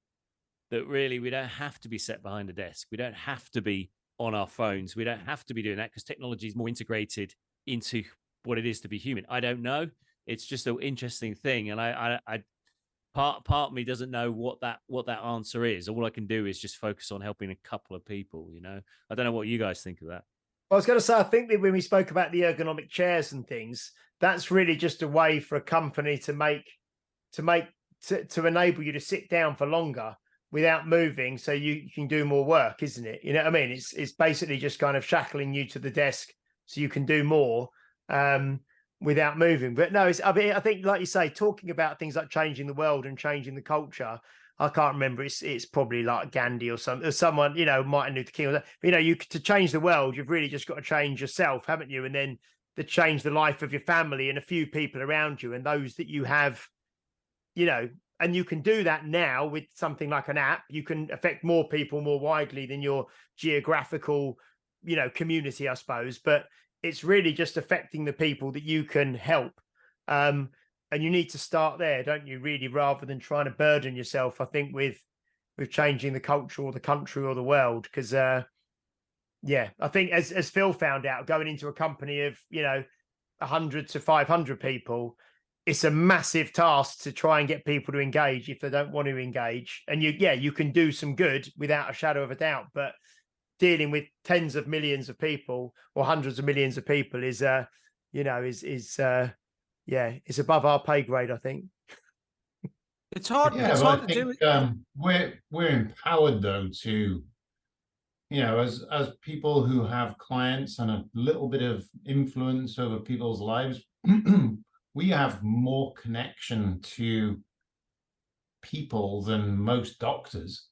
that really we don't have to be sat behind a desk. We don't have to be on our phones. We don't have to be doing that because technology is more integrated into what it is to be human. I don't know. It's just an interesting thing. And I part of me doesn't know what that answer is. All I can do is just focus on helping a couple of people, I don't know what you guys think of that. I was going to say, I think that when we spoke about the ergonomic chairs and things, that's really just a way for a company to enable you to sit down for longer without moving, so you can do more work, isn't it? You know what I mean? It's basically just kind of shackling you to the desk so you can do more without moving. But no, I think, like you say, talking about things like changing the world and changing the culture, I can't remember. It's probably like Gandhi or someone, Martin Luther King. But, to change the world, you've really just got to change yourself, haven't you? And then to change the life of your family and a few people around you and those that you have, and you can do that now with something like an app. You can affect more people more widely than your geographical, community, I suppose. But it's really just affecting the people that you can help. And you need to start there, don't you, really, rather than trying to burden yourself, I think, with changing the culture or the country or the world. Because, I think as Phil found out, going into a company of, 100 to 500 people, it's a massive task to try and get people to engage if they don't want to engage. And you can do some good without a shadow of a doubt, but dealing with tens of millions of people or hundreds of millions of people is it's above our pay grade, I think. It's hard. Yeah, It's but hard I to do. think we're empowered though to, as people who have clients and a little bit of influence over people's lives, we have more connection to people than most doctors.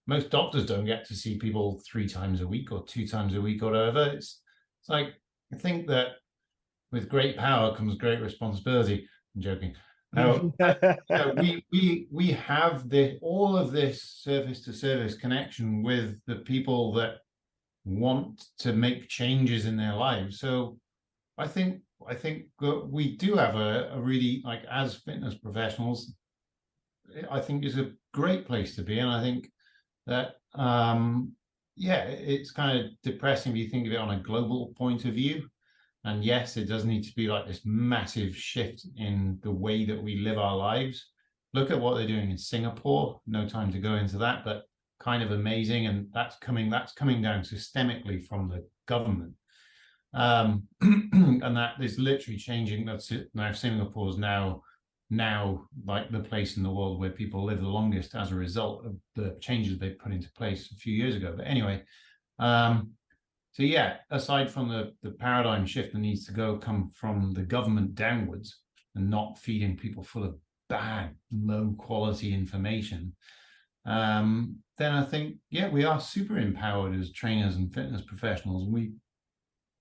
Most doctors don't get to see people 3 times a week or 2 times a week or whatever. It's like, I think that with great power comes great responsibility. I'm joking. Now, we have all of this service to service connection with the people that want to make changes in their lives. So I think we do have a really, like, as fitness professionals, I think is a great place to be. And I think that it's kind of depressing if you think of it on a global point of view. And yes, it does need to be like this massive shift in the way that we live our lives. Look at what they're doing in Singapore. No time to go into that, but kind of amazing. And that's coming down systemically from the government. And that is literally changing. That's it. Now Singapore is now like the place in the world where people live the longest as a result of the changes they put into place a few years ago. But anyway, so yeah, aside from the paradigm shift that needs to come from the government downwards and not feeding people full of bad, low quality information, then I think, we are super empowered as trainers and fitness professionals.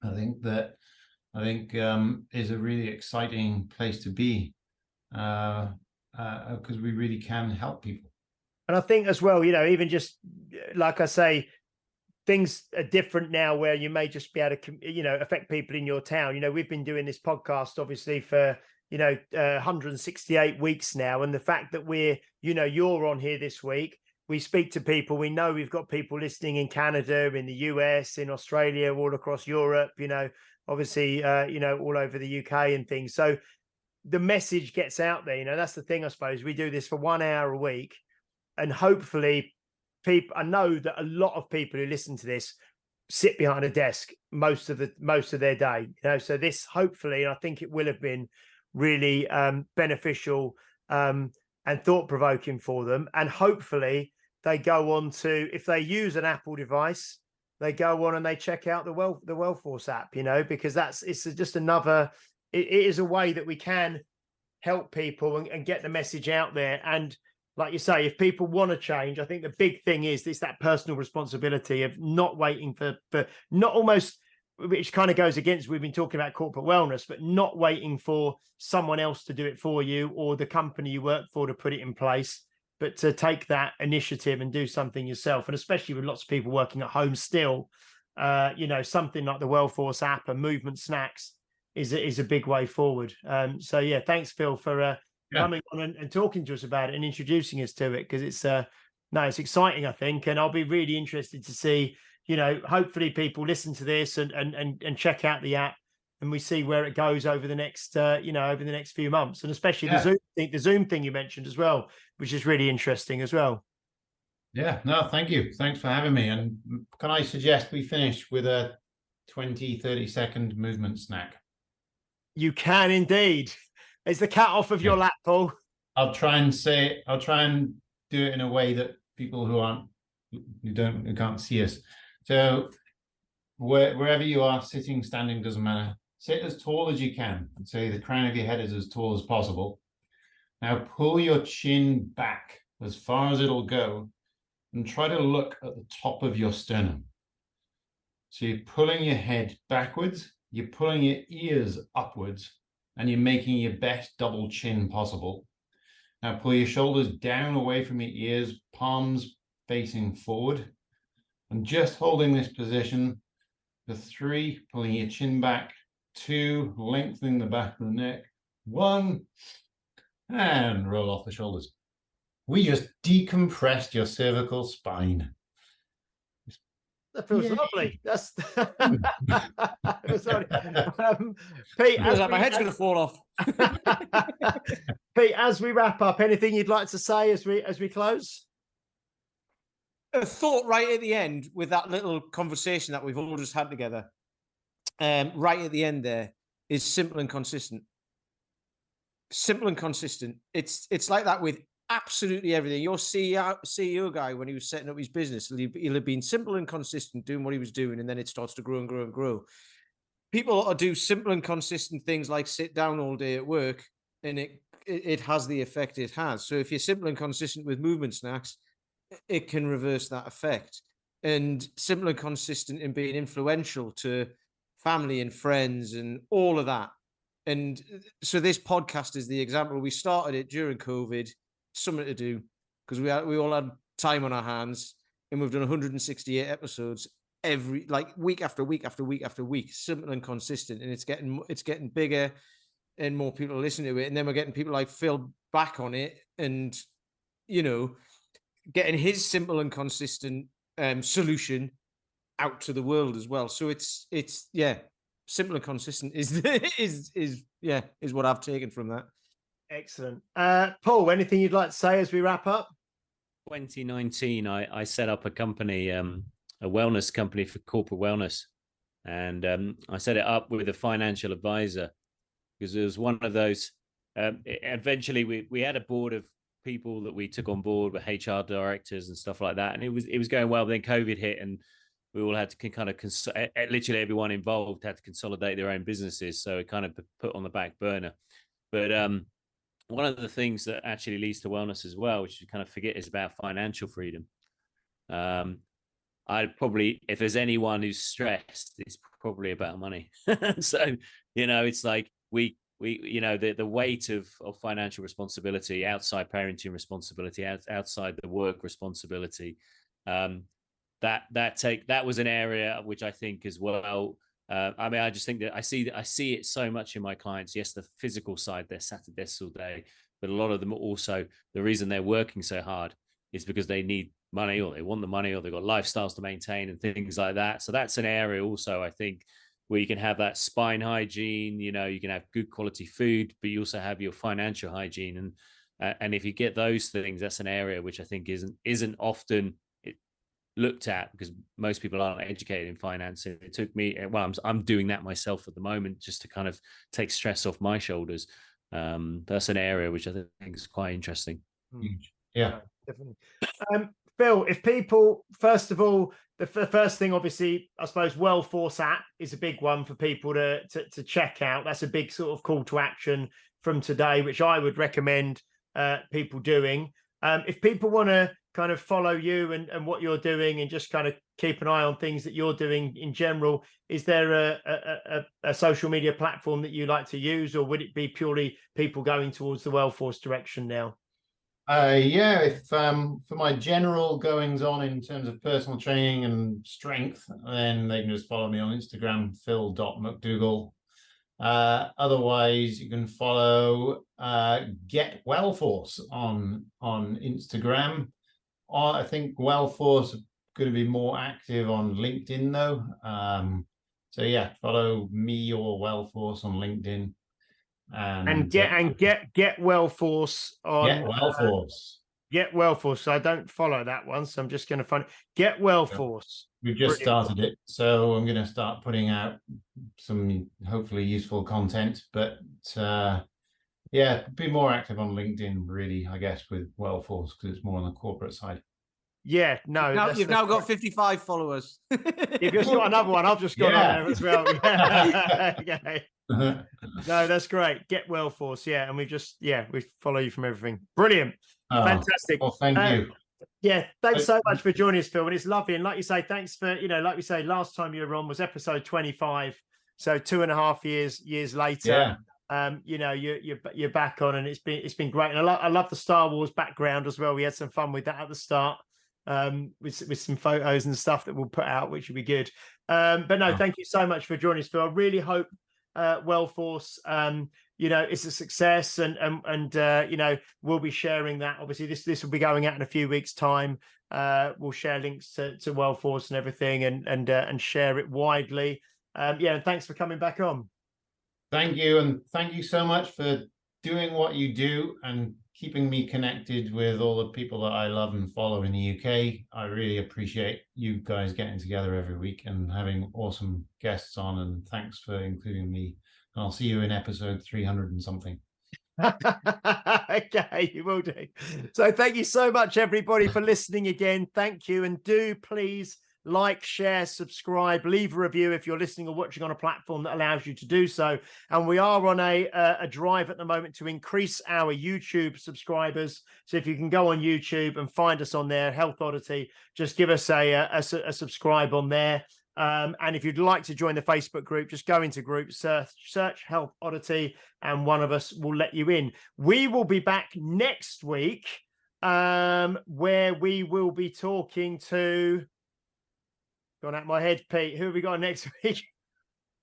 I think is a really exciting place to be, because we really can help people. And I think as well, even just like I say, things are different now where you may just be able to, affect people in your town. We've been doing this podcast obviously for, 168 weeks now. And the fact that you're on here this week, we speak to people, we know we've got people listening in Canada, in the US, in Australia, all across Europe, obviously, all over the UK and things. So the message gets out there, that's the thing, I suppose. We do this for 1 hour a week, and hopefully I know that a lot of people who listen to this sit behind a desk most of their day, so this hopefully, and I think it will have been really beneficial and thought-provoking for them. And hopefully they go on to, if they use an Apple device, they go on and they check out the Wellforce app, because it's just another, it is a way that we can help people and get the message out there. And like you say, if people want to change, I think the big thing is that personal responsibility of not waiting for not almost, which kind of goes against, we've been talking about corporate wellness, but not waiting for someone else to do it for you or the company you work for to put it in place, but to take that initiative and do something yourself. And especially with lots of people working at home still, something like the Wellforce app and movement snacks is a big way forward. So yeah, thanks Phil for coming on and talking to us about it and introducing us to it, because it's exciting, I think. And I'll be really interested to see, hopefully people listen to this and check out the app, and we see where it goes over the next over the next few months, and especially the Zoom thing you mentioned as well, which is really interesting as well. Yeah, no, thank you. Thanks for having me. And can I suggest we finish with a 20-30 second movement snack? You can indeed. It's the cat off of your lap, Paul. I'll try and do it in a way that people who can't see us. So wherever you are, sitting, standing, doesn't matter. Sit as tall as you can. I'd say the crown of your head is as tall as possible. Now pull your chin back as far as it'll go and try to look at the top of your sternum. So you're pulling your head backwards, you're pulling your ears upwards, and you're making your best double chin possible. Now pull your shoulders down away from your ears, palms facing forward, and just holding this position for 3, pulling your chin back, 2, lengthening the back of the neck, 1, and roll off the shoulders. We just decompressed your cervical spine. That feels lovely. That's sorry. Pete, my head's going to fall off. Pete, as we wrap up, anything you'd like to say as we close? a thought right at the end with that little conversation that we've all just had together. Right at the end there is simple and consistent. Simple and consistent. It's like that with absolutely everything. Your CEO guy, when he was setting up his business, he'll have been simple and consistent doing what he was doing, and then it starts to grow and grow and grow. People that do simple and consistent things like sit down all day at work, and it has the effect it has. So if you're simple and consistent with movement snacks, it can reverse that effect. And simple and consistent in being influential to family and friends and all of that. And so this podcast is the example. We started it during COVID, something to do, because we all had time on our hands, and we've done 168 episodes every week after week after week after week, simple and consistent, and it's getting bigger and more people listen to it. And then we're getting people like Phil back on it, and getting his simple and consistent solution out to the world as well. So it's simple and consistent is what I've taken from that. Excellent. Paul, anything you'd like to say as we wrap up? 2019, I set up a company, a wellness company for corporate wellness. And I set it up with a financial advisor because it was one of those, eventually we had a board of people that we took on board with HR directors and stuff like that. And it was going well, but then COVID hit, and we all had to kind of, literally everyone involved had to consolidate their own businesses. So it kind of put on the back burner. But one of the things that actually leads to wellness as well, which you kind of forget, is about financial freedom. I'd probably, if there's anyone who's stressed, it's probably about money. So, it's like we the weight of financial responsibility, outside parenting responsibility, outside the work responsibility, that was an area which I think as well. I just think that I see it so much in my clients. Yes, the physical side, they're sat at desks all day, but a lot of them are also, the reason they're working so hard is because they need money, or they want the money, or they've got lifestyles to maintain and things like that. So that's an area also, I think, where you can have that spine hygiene, you can have good quality food, but you also have your financial hygiene. And if you get those things, that's an area which I think isn't often looked at, because most people aren't educated in finance. And it took me, I'm doing that myself at the moment, just to kind of take stress off my shoulders. That's an area which I think is quite interesting. Yeah, definitely. Phil, if people, first of all, the first thing, obviously, I suppose Wellforce app is a big one for people to check out. That's a big sort of call to action from today, which I would recommend people doing. If people want to kind of follow you and what you're doing, and just kind of keep an eye on things that you're doing in general, is there a social media platform that you like to use, or would it be purely people going towards the Wellforce direction now? If for my general goings on in terms of personal training and strength, then they can just follow me on Instagram, phil.mcdougall. Otherwise, you can follow Get Wellforce on Instagram. I think Wellforce are going to be more active on LinkedIn though. So yeah, follow me or Wellforce on LinkedIn. And get Wellforce on Get Wellforce. Get Wellforce. So I don't follow that one, so I'm just going to find Get Wellforce. We've just started it, so I'm going to start putting out some hopefully useful content. But be more active on LinkedIn, really, I guess, with Wellforce, because it's more on the corporate side. Yeah, no. You've now got 55 followers. You've just got another one. I've just got on there as well. Yeah. Okay. No, that's great. Get Wellforce, and we follow you from everything. Brilliant. Fantastic. Well, thank you. Yeah, thanks so much for joining us, Phil. And it's lovely. And like you say, thanks for, like we say, last time you were on was episode 25. So 2.5 years later. You're back on, and it's been great. And I love the Star Wars background as well. We had some fun with that at the start, with some photos and stuff that we'll put out, which will be good. But no, thank you so much for joining us, Phil. I really hope Wellforce it's a success, and we'll be sharing that. Obviously this will be going out in a few weeks' time. We'll share links to Wellforce and everything, and share it widely. And thanks for coming back on. Thank you, and thank you so much for doing what you do and keeping me connected with all the people that I love and follow in the UK. I really appreciate you guys getting together every week and having awesome guests on. And thanks for including me. And I'll see you in episode 300 and something. Okay, you will do. So thank you so much, everybody, for listening again. Thank you. And do please like, share, subscribe, leave a review if you're listening or watching on a platform that allows you to do so. And we are on a drive at the moment to increase our YouTube subscribers. So if you can go on YouTube and find us on there, Health Oddity, just give us a subscribe on there. And if you'd like to join the Facebook group, just go into group, search Health Oddity, and one of us will let you in. We will be back next week, where we will be talking to... Gone out my head, Pete. Who have we got next week?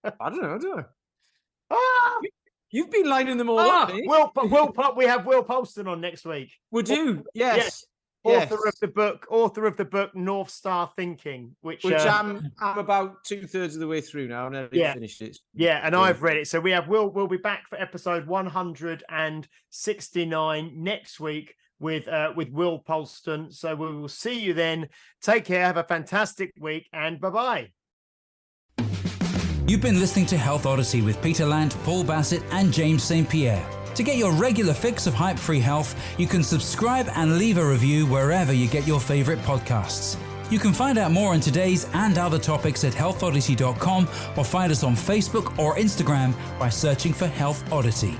I don't know, do I? Ah! You've been lining them all up. Eh? We have Will Polston on next week. We do, yes. Author of the book North Star Thinking, which I'm about 2/3 of the way through now, and I've finished it. Yeah, and I've read it. So we'll be back for episode 169 next week with Will Polston. So we will see you then. Take care. Have a fantastic week, and bye-bye. You've been listening to Health Odyssey with Peter Lant, Paul Bassett, and James St. Pierre. To get your regular fix of hype-free health, you can subscribe and leave a review wherever you get your favorite podcasts. You can find out more on today's and other topics at healthodyssey.com or find us on Facebook or Instagram by searching for Health Odyssey.